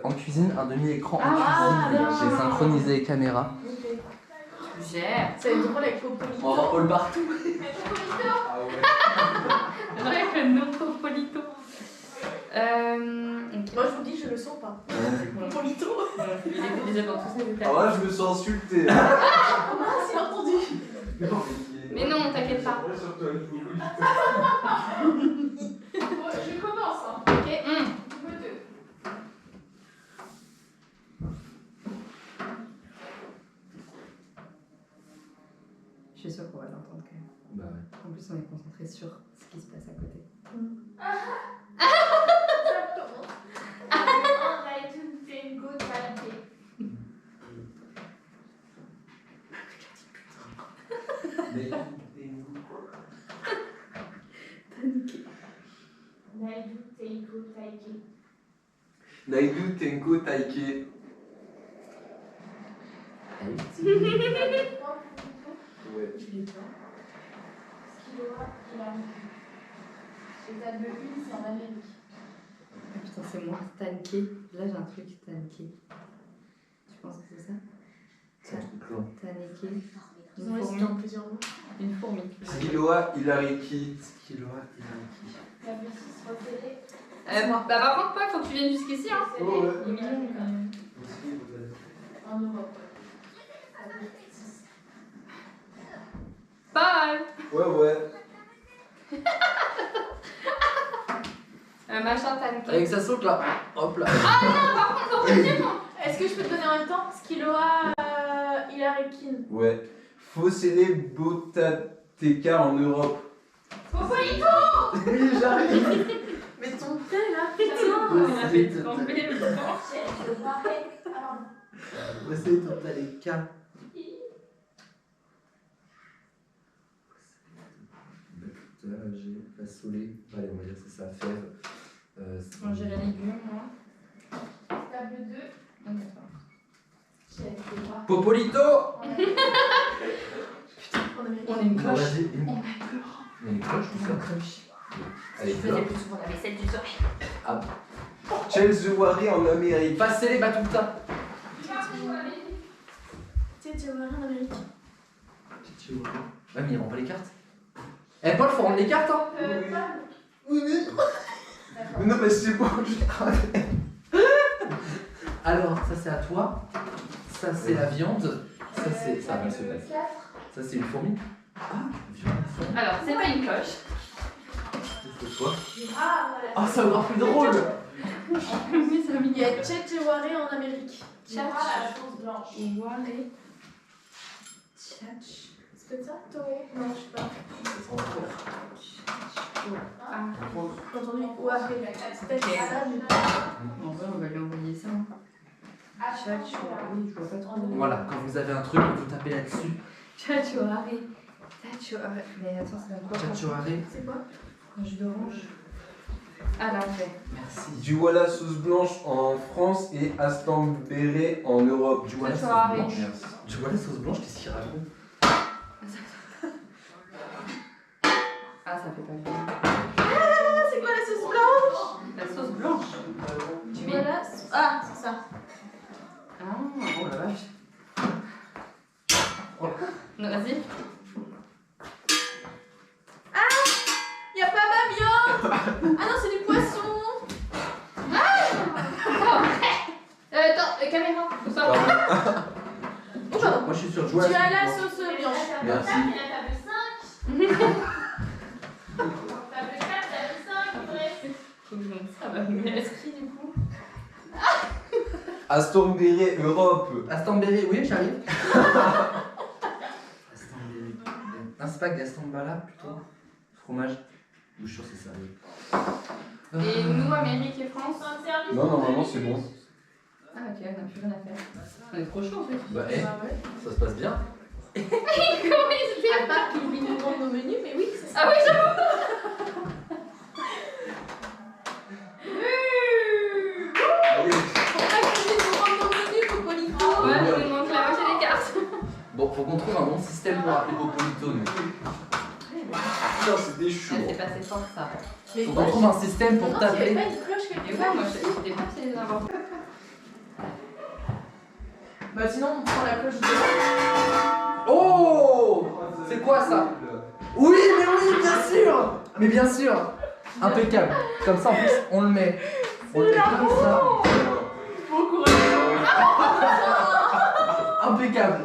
en cuisine, un demi-écran en Ah, cuisine. bien. J'ai synchronisé les caméras. Tu gères. Ça va être drôle avec Popolito. On va voir Paul partout. Ah ouais. Avec le nom Popolito. Moi, je vous dis, je le sens pas. Popolito. Il était déjà dans tous ses états. Alors là je me sens insulté. Ah, c'est entendu. Mais non, t'inquiète pas. Bon, je commence, hein. Ok. Vous deux. Je suis sûre qu'on va l'entendre quand même. Bah ouais. En plus, on est concentré sur ce qui se passe à côté. Naidu Tenko Taike. Ouais. C'est en Amérique. Ah, putain, c'est moi, Tanké. Là, j'ai un truc, Tanké. Tu penses que c'est ça? Taneke. Une Ouais, fourmi. c'était en plusieurs mots. Une fourmi. Skiloa Ilariki. Skiloa Ilariki. La bêtise repérée. Bah, par contre, toi, il faut que tu viennes jusqu'ici. Hein. Oh ouais. Il est mignon, quand même. En Europe. Bye! Ouais ouais. Machin Tanké. Avec sa saute là. Hop là. Est-ce que je peux te donner en même temps? Skiloa Ilarikin. Ouais. Fossélé Botateka en Europe. Popolito. Oui j'arrive. Mais ton thé là, On putain. a fait trembler le temps. Fossélé Botateka. J'ai fasolé. Allez on va dire que c'est ça. Fève. Manger la légume, moi. Table 2. Donc, attends. Popolito. En Amérique. On est une Non, cloche. vas-y. Il y a une cloche ou ça? Allez, Je faisais plus souvent la vaisselle du soir. Chelsea Wari en Amérique. Passez les batutas. Tu vas voir en Amérique. Ouais, mais il rend pas les cartes. Eh, Paul, faut rendre les cartes, hein. Oui. Mais non mais c'est bon, j'ai raté. Alors, ça c'est à toi. Ça c'est la viande. Ça c'est. Ça va se passer. Ça c'est une fourmi. Ah, viande. Alors, c'est pas une cloche. C'est quoi? Ah, voilà. Oh, ça va être plus drôle. Oui, c'est Il y a Tchétchéwaré en Amérique. Tchatch. La sauce blanche. Waré. Tchatch. C'est peut-être ça, Toro? Non, je sais pas. Ah. J'ai entendu Waré. C'est peut-être ça, mais En vrai, on va lui envoyer ça. Tchatch. Oui, je vois pas trop. Voilà, quand vous avez un truc, vous tapez là-dessus. Tchatchoaré. Tchatchoaré. Mais attends, c'est quoi? Tchatchoaré. c'est quoi? Un jus d'orange. Ah là, ok. Merci. Du voilà sauce blanche en France et Astambéré en Europe. Du voilà sauce Tchatchoaré. blanche. Du voilà sauce blanche, qu'est-ce qu'il raconte? Ah, ça fait pas bien. Ah, c'est quoi la sauce blanche? La sauce blanche. Tu mets. Voilà. Ah, c'est ça. Ah, oh la vache. Non, vas-y. Y'a pas ma viande. Ah non, c'est du poisson. Attends, caméra. Où ça? Oh, pardon. Moi je suis sur Tu as la sauce blanche. Merci. Ça va me mettre qui du coup? Astorberry Europe. Astamberry, oui, j'arrive. Astamberry. Non, c'est pas Gaston Bala plutôt. Fromage. Je suis sûr que c'est ça. Et nous, Amérique et France. Non, normalement c'est bon. Ah ok, on n'a plus rien à faire. On est trop chaud en fait. Bah, ça se passe bien. À part qu'il nous demande nos menus, mais oui, c'est ça. Ah oui, j'avoue. Pourquoi tu nous demandes nos menus, Popolito? Ouais, on nous manque la moitié des cartes. Bon, faut qu'on trouve un bon système pour appeler Popolito, nous. Putain, c'était chaud. Ah, c'est passé sans ça. Mais Faut qu'on trouve un système pour non, il y avait t'appeler. pas une cloche quelque Et ouais, part. moi j'étais pas fière d'avoir. Bah sinon, on prend la cloche de... Oh! C'est quoi ça? Oui, mais oui, bien sûr! Mais bien sûr! Impeccable. Comme ça, en plus, on le met. On le met comme ça. Bon courage. Impeccable.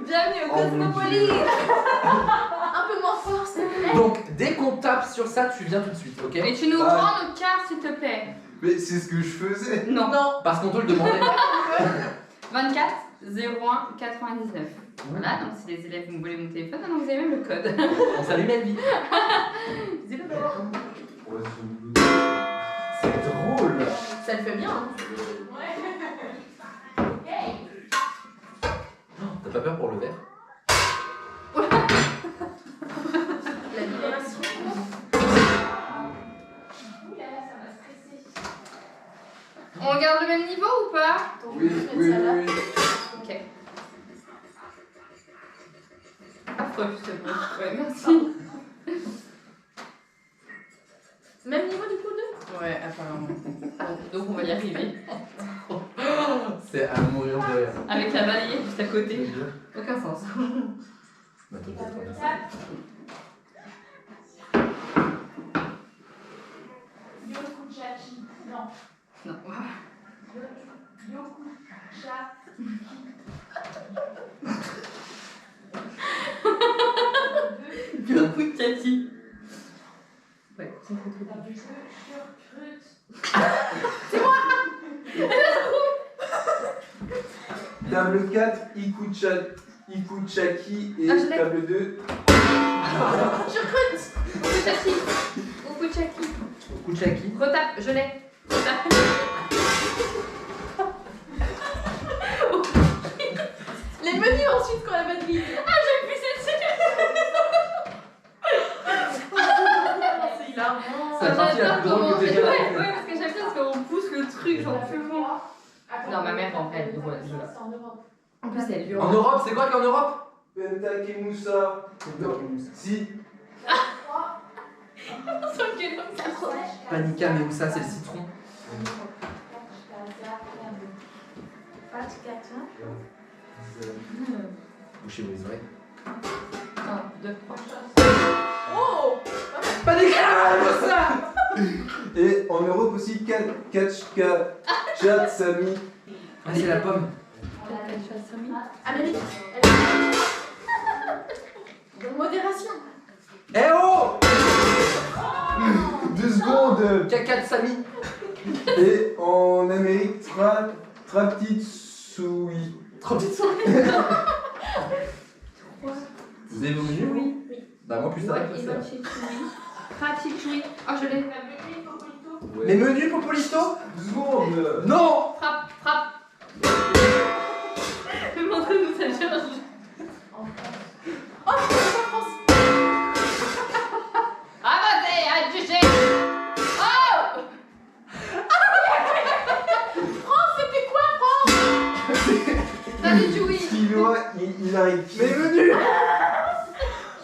Bienvenue au Oh, mon Cosmopolis. Un peu moins fort, s'il te plaît. Donc, dès qu'on tape sur ça, tu viens tout de suite, ok? Et tu nous Ouais. prends nos cartes s'il te plaît. Mais c'est ce que je faisais. Non. Non. Parce qu'on te le demandait. 24 01 99. Voilà, donc si les élèves vous volez mon téléphone, maintenant vous avez même le code. On salue Melvie. Dis-le d'abord. C'est drôle. Ça le fait bien, hein. T'as pas peur pour le verre? La libération. On garde le même niveau ou pas? Oui, oui, oui. Ok. Affreux ce bruit. Ouais, merci. Même niveau du coup, 2? Ouais, apparemment. Bon, donc on va y arriver. C'est à mourir de rire. Avec la balayette juste à côté. Aucun sens. Bah, toi, peut-être qu'on a ça. Yokuchachi. Non. Non. Un coup de Cathy. Ouais, c'est un coup de Table 4, Ikuchaki et Ah, je l'ai. table 2. Ukuchaki. Ukuchaki. Kuchaki. Retape, je l'ai. Retape. Les menus ensuite quand la batterie. Ah, j'ai poussé dessus. C'est hilarant. C'est la partie la plus drôle que t'aies jamais Ouais, faite. ouais, parce que j'aime bien parce qu'on pousse le truc, j'en peux moins. Non, ma mère, en fait, drôle. En plus, elle est En Europe, c'est quoi qu'en Europe? Pentakemusa. Si. Panika, mais où ça? C'est le citron. Bouchez vos oreilles. 1, 2, 3. Oh. Panika, mais où ça? Et en Europe aussi, Kachka, Chatsami. Ah, c'est la pomme. Amérique. Modération. Eh oh! 2 secondes. Caca de Samy. Et en Amérique, Traptitsui. Trop vite. Vous avez vos menus? Oui. Bah, moi, plus c'est vrai que Et c'est. Ratatouille. Oh, je l'ai. Les menus Popolito? 2 secondes. Non! Frappe, frappe. Montre-nous ta charge. Oh, c'est France. Avancez, adjugé. Oh! France, c'était quoi, France? Ratatouille. Kilo, Hilariki. Les menus!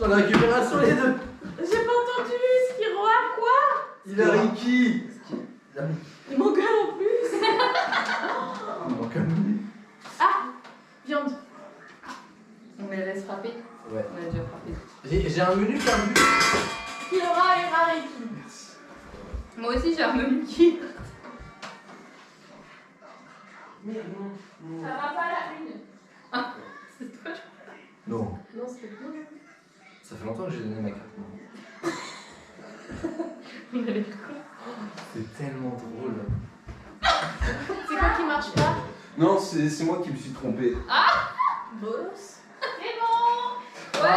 J'en ai récupéré un sur les deux. J'ai pas entendu. Skiroa, quoi? Hilariki. Il manque un en plus. Il manque un menu. Viande. On les laisse frapper. Ouais. On a déjà frappé. J'ai un menu perdu. Skirora et Rareki. Moi aussi, j'ai un menu qui. Ça va pas la une. C'est toi, Non. Non, c'était cool. Ça fait longtemps que j'ai donné ma carte. on avait quoi? C'est tellement drôle. C'est quoi qui marche pas? Non, c'est moi qui me suis trompé. Bolos. C'est bon. Ouais.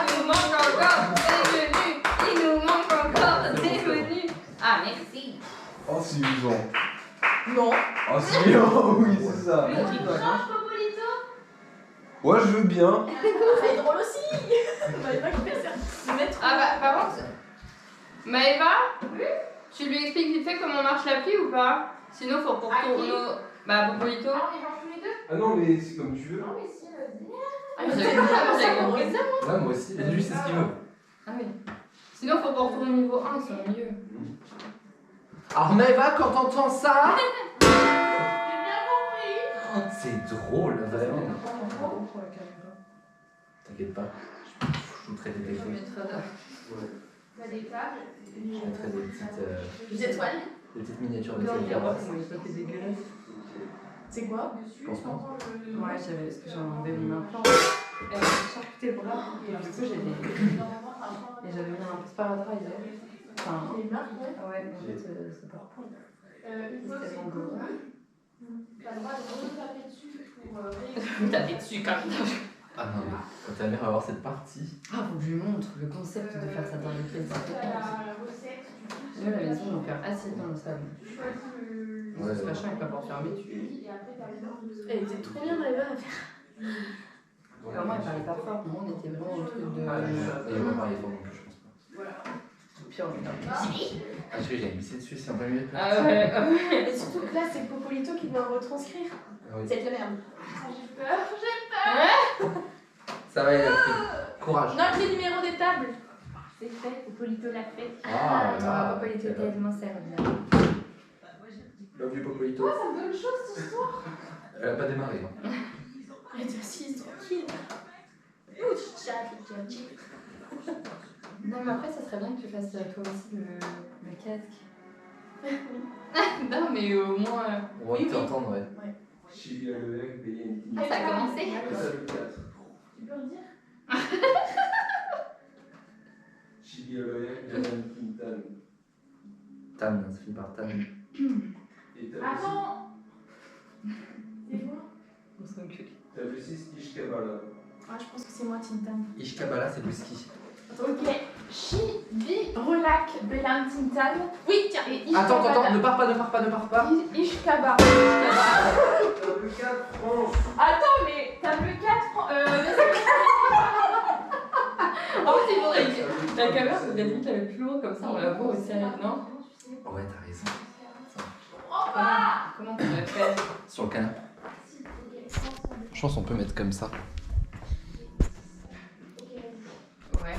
Il nous manque encore des menus. Il nous manque encore des menus. Ah, merci. Oh, c'est usant. Non. Oh, c'est oh, oui, c'est ça. Tu changes, Popolito? Ouais, je veux bien. C'est drôle aussi. Maëva qui fait ça. Ah bah, par contre, Maëva, tu lui expliques vite fait comment marche l'appli ou pas? Sinon, faut pour nos... Bah, Popolito. Ah non, mais c'est comme tu veux. J'avais compris ça. Ouais, moi aussi. Et lui, c'est ce qu'il veut. Ah oui. Sinon, faut pour retourner au niveau 1, ils sont mieux. Alors, Maëva, quand t'entends ça. J'ai bien compris. C'est drôle, vraiment. T'inquiète pas. Je vous traite des Je mettrai là. T'as des tables. Je mettrai des Des étoiles. petites miniatures de Non, cette carotte. ça fait dégueulasse. C'est quoi? Pansement. Ouais, j'avais, parce que j'ai enlevé mon implant. Elle m'a charcuté le bras. Et du coup, j'ai des... Et j'avais mis un sparadrap. Enfin, Les marques, ouais. ouais, mais en fait, c'est pas. Une fois que c'est tellement cool, gros. t'as le droit de taper dessus pour Taper dessus comme ça. Ah non, mais quand ta mère va voir cette partie. Ah, faut que je lui montre le concept de faire ça dans les pieds de la recette, Nous, à la maison, on va faire assis dans le salon. tu choisis le... Ouais, Ce machin est pas pour fermer, tu... Et après, t'as le temps de... Elle était trop bien, Maëva, à faire. Alors moi, elle parlait pas fort, moi, on était vraiment au truc de... Et on va parler fort non plus, je pense pas. Voilà. Pire, on est Ah, je vais glisser dessus, c'est un peu mieux. Ah ouais, Et surtout que là, c'est Popolito qui doit retranscrire. Ah oui. C'est de la merde. J'ai peur. Ça va, courage. Note les numéros des tables. C'est fait, Popolito l'a fait. Ah, Ah, papa, il était tellement sérieux. Love you, Popolito. Ça me donne chaud cette histoire. Elle a pas démarré. Hein. Elle est assise, tranquille. Ouh, chat. Non, mais après, ça serait bien que tu fasses toi aussi le casque. Non, mais au moins... On va t'entendre, ouais. Chili à l'ER, payer une Ah, ça a commencé. Ça, le 4. Tu peux le dire? Chili à l'ER, Japan Quintan. Tan, ça finit par Tan. Et t'as Attends. C'est moi? On s'en occupe. le 6 Ishkabala. Ah, je pense que c'est moi, Tintan. Ishkabala, c'est whisky. Ok. Chibi, Relac, Belan, Tintan. Oui, tiens. Et Attends, Ishkabala. ne pars pas. Ishkaba. T'as le 4 France. Attends, mais t'as le 4 En fait, il faudrait que la caméra, ça devrait limite la mettre plus loin, comme ça on la voit aussi, non? Ouais, t'as raison. Comment on pourrait faire? Sur le canapé. Je pense qu'on peut mettre comme ça. Ouais.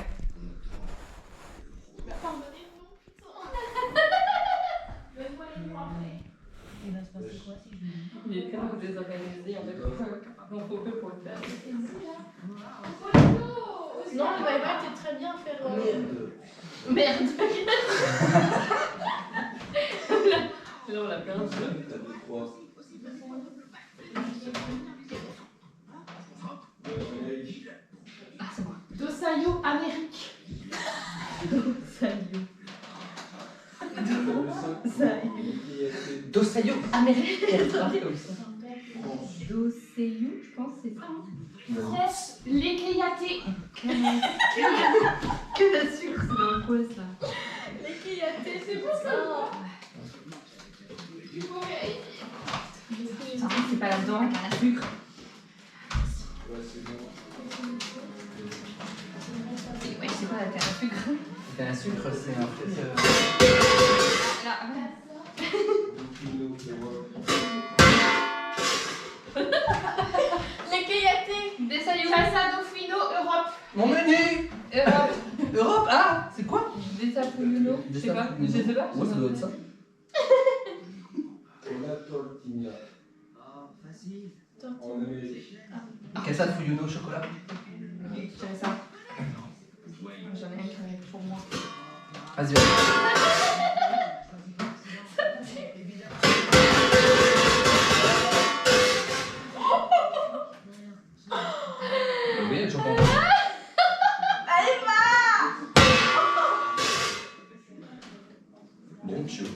Il est tellement désorganisé, on faut peu pour le faire. Non, le Maëva était très bien à faire. Merde. Là, on l'a perdu. T'as le 3. Dosayo Amérique. Dosayo Américain. Doseyu, je pense, c'est ça. France, Lekeyate. Que de sucre, c'est dans quoi ça? Lekeyate, c'est pour ça. Putain, c'est pas là-dedans, avec un sucre. Ouais, c'est bon. Ouais, je sais pas, avec un sucre. Un sucre, c'est un fait. Là, Lekeyate. Desailly. Casa Dauphino, Europe. Mon menu Europe. Europe, ah c'est quoi? Desapouillolo. Je sais pas. Je sais pas. Ouais, ça doit être ça. La tortilla. En Amérique. Casa de Fuyuno au chocolat. J'avais ça. J'en ai un qui est pour moi. Vas-y, vas-y. Oui, je comprends. Bon, Dieu.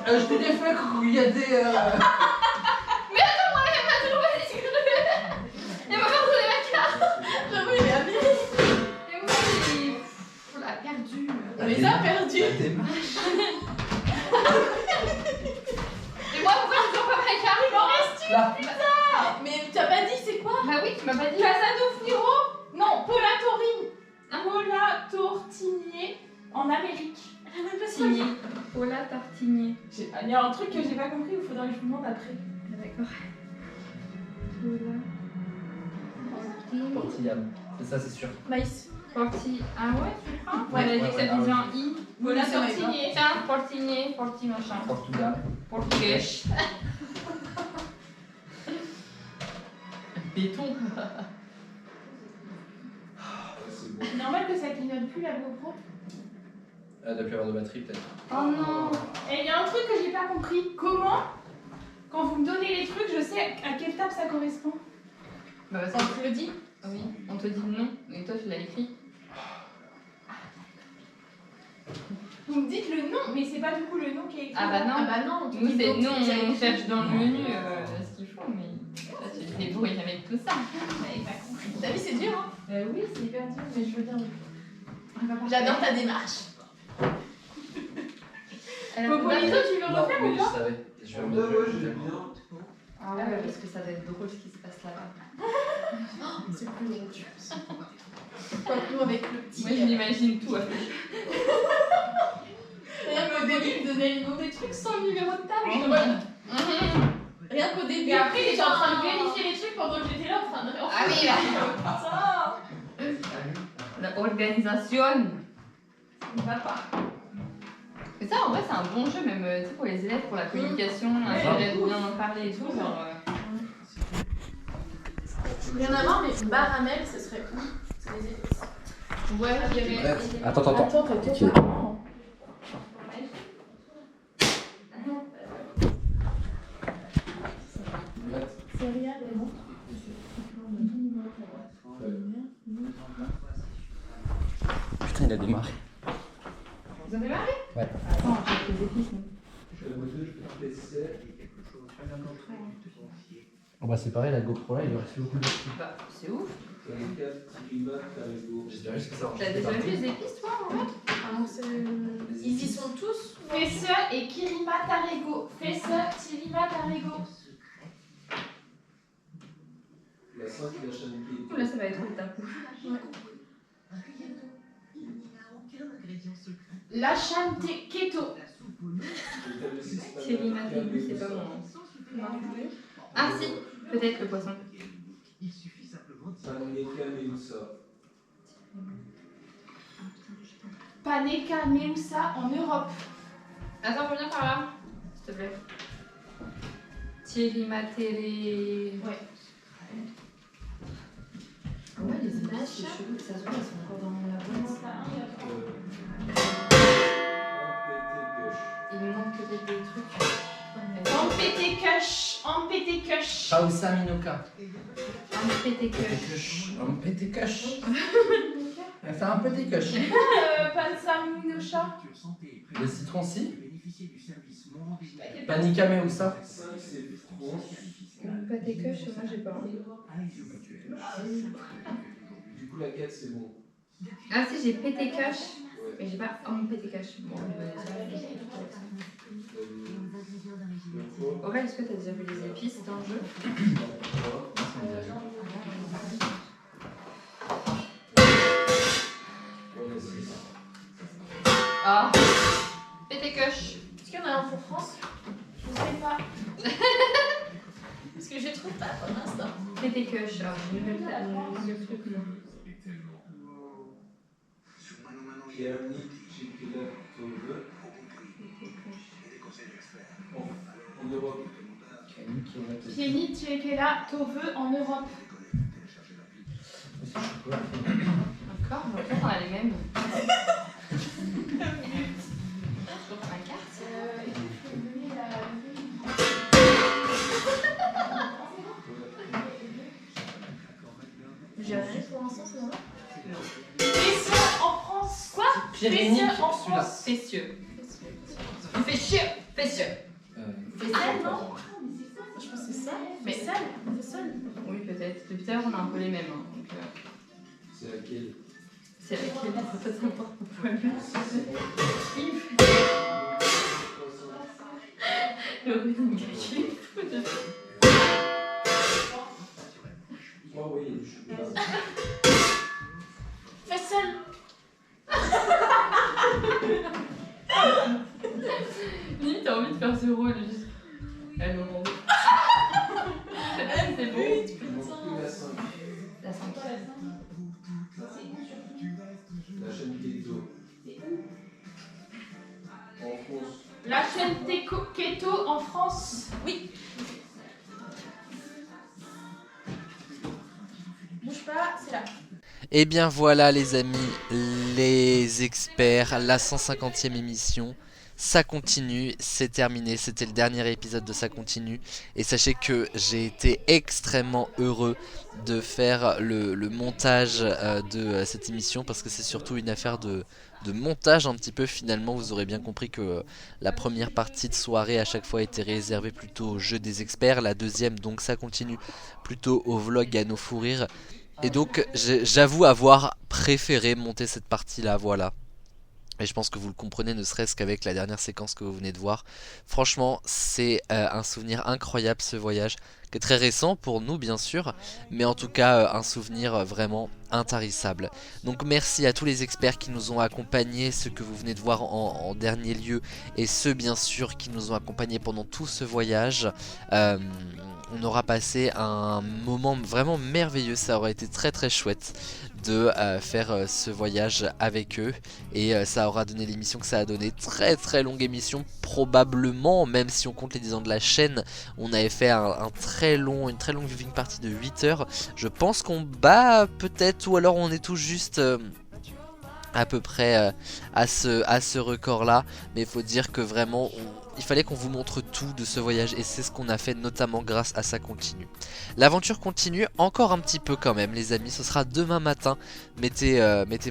Je t'ai fait qu'il y a des. Mais attends, moi, elle m'a trouvé des secrets. Elle m'a pas trouvé ma carte. J'avoue, il est abîmé. Et oui, on l'a perdu. On les a perdus. La démarche. Et moi, pourquoi je vois pas ma carte? Il en reste une, Là. putain. Mais t'as pas dit c'est quoi? Bah oui, tu m'as pas dit. Casado Firo? Non, Paula Tortinier en Amérique. Tartinier. Paula Tartinier. Il y a un truc que j'ai pas compris, il faudra que je vous demande après. D'accord. Paula. Portillade. C'est ça, c'est sûr. Maïs. Porti. Ah ouais, tu crois? Ouais, Elle a dit que ça ouais, faisait ouais. un I. Paula Oui, ça va Tortinier. pas. Tiens, Portinier, Porti machin. Portugal. Portugais. Béton. C'est bon. C'est normal que ça clignote plus la GoPro. Elle doit plus avoir de batterie peut-être. Oh non. Et il y a un truc que j'ai pas compris. Comment, quand vous me donnez les trucs, je sais à quelle table ça correspond? Bah parce On que te le dit? oui, on te dit le nom et toi tu l'as écrit. Vous me dites le nom, mais c'est pas du coup le nom qui est écrit. Ah bah non. Ah bah non. on te Nous, dit c'est donc, nous, tu as on écrit. cherche dans le menu ce qu'il faut, mais là tu te débrouilles avec tout ça. J'avais pas compris. T'as vu, c'est dur, hein? Oui, c'est hyper dur, mais je veux bien. J'adore ta démarche. Popolino, tu veux Non, refaire oui, ou je pas? savais. Je vais Ouais, remettre ouais, le j'aime thème. bien. Ah ouais, parce que ça va être drôle ce qui se passe là-bas. C'est plus drôle, je pense. Pas nous avec le petit. Moi je m'imagine tout avec. Rien qu'au début, il me donnait le nom des trucs sans le numéro de table. Je me Rien qu'au début. Et après, j'étais en train de vérifier les trucs pendant que j'étais là en train de. Ah oui, là. La organisation. Ça ne va pas. Mais ça, en vrai, c'est un bon jeu, même tu sais, pour les élèves, pour la communication, l'intérêt de bien en parler et tout. Genre, Rien à voir, mais Baramel, ce serait où? C'est les épices. ouais, je dirais. Bref. Attends. Attends, t'as Ok. C'est rien, non? Putain, il a démarré. Vous avez marré? Ouais. Attends, j'ai les épices. nous. Je vais je peux tester. Oh bah c'est pareil, la GoPro là, il lui reste beaucoup de. Bah, c'est ouf. T'as les 4 Tirima, Carrego. J'espère juste que ça T'as déjà vu les épices, toi, en fait? Ah non, ils y sont tous. Fesseur et Kirima Tarego. Fesseur, Kirima Tarego. La 5, la chaîne qui Ouh, là, ça va être vite d'un coup. La Chante Keto. Thierry Matéou, c'est pas bon. Non. Ah si, peut-être le poisson. Paneka Meusa. Paneka Meusa en Europe. Attends, reviens par là, s'il te plaît. Thierry Matélé. Ouais. Ouais, les images, c'est chelou, ça se voit, elles sont encore dans la boîte. Il me manque peut-être des trucs. Ampete Kush. Pausa Minoka. Un petit que. Un petit kush. Elle fait un petit kush. Pansaminocha. Le citron si. Panika Meusa. 5, c'est France. Pâté que, moi j'ai pas. Du coup, la 4, c'est bon. Ah si, j'ai pété cash. Mais j'ai pas un pété cash. Bon, Aurèle, est-ce que t'as déjà vu les épices dans le jeu? Ah, pété cash. Est-ce qu'il y en a un pour France? Je sais pas. Parce que je trouve pas pour l'instant. Pété cash. Alors, j'ai une nouvelle truc là. Yannick, Chikila, Tove. En Europe. Kenny Tchekela Tove en Europe. Encore? Je crois qu'on a les mêmes. Sur ma carte. Il faut donner la. J'ai rien pour l'instant, c'est normal. Fesseur en France. Quoi? Pyrénique, Fesseur en celui-là. France. Fessieux. Il fait chier. Facial. Facial, non? Je pense que c'est ça. Mais facial. Oui, peut-être. Depuis tout à l'heure, on a un peu les mêmes. Hein, donc, C'est laquelle? c'est laquelle? Ça peut être important pour moi. Le running gag. Moi, oui, je suis là. Facial. Limite, t'as envie de faire ce rôle juste. Elle au monde. C'est bon. La 5. La 5. La chaîne Keto. En France. La chaîne Keto en France. Oui. Bouge pas, c'est là. Et bien voilà les amis, les experts, la 150e émission, ça continue, c'est terminé, c'était le dernier épisode de Ça continue. Et sachez que j'ai été extrêmement heureux de faire le montage de cette émission, parce que c'est surtout une affaire de montage un petit peu finalement. Vous aurez bien compris que la première partie de soirée à chaque fois était réservée plutôt au jeu des experts, la deuxième, donc Ça continue, plutôt au vlog, à nos fous rires. Et donc j'avoue avoir préféré monter cette partie là, voilà. Et je pense que vous le comprenez, ne serait-ce qu'avec la dernière séquence que vous venez de voir. Franchement, c'est un souvenir incroyable ce voyage, qui est très récent pour nous bien sûr, mais en tout cas un souvenir vraiment intarissable. Donc merci à tous les experts qui nous ont accompagnés, ceux que vous venez de voir en dernier lieu, et ceux bien sûr qui nous ont accompagnés pendant tout ce voyage. On aura passé un moment vraiment merveilleux, ça aurait été très très chouette de faire ce voyage avec eux, et ça aura donné l'émission que ça a donné. Très très longue émission probablement, même si on compte les 10 ans de la chaîne. On avait fait une très longue viewing party de 8 heures. Je pense qu'on bat peut-être, ou alors on est tout juste à peu près à ce record là, mais il faut dire que vraiment il fallait qu'on vous montre tout de ce voyage, et c'est ce qu'on a fait notamment grâce à Ça continue. L'aventure continue encore un petit peu quand même les amis, ce sera demain matin. Mettez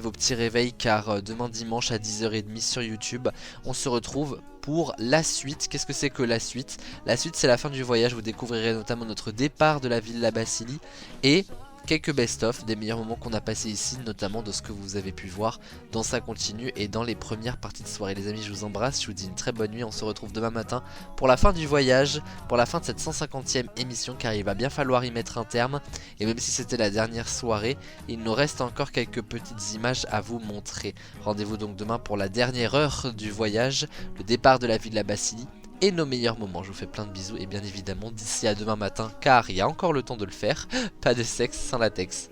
vos petits réveils, car demain dimanche à 10h30 sur YouTube on se retrouve pour la suite. Qu'est-ce que c'est que la suite? La suite, c'est la fin du voyage. Vous découvrirez notamment notre départ de la Villa Basilie et quelques best-of des meilleurs moments qu'on a passé ici, notamment de ce que vous avez pu voir dans Ça continue et dans les premières parties de soirée. Les amis, je vous embrasse, je vous dis une très bonne nuit. On se retrouve demain matin pour la fin du voyage, pour la fin de cette 150e émission, car il va bien falloir y mettre un terme. Et même si c'était la dernière soirée, il nous reste encore quelques petites images à vous montrer. Rendez-vous donc demain pour la dernière heure du voyage, le départ de la Villa Basilie et nos meilleurs moments. Je vous fais plein de bisous, et bien évidemment d'ici à demain matin, car il y a encore le temps de le faire, pas de sexe sans latex.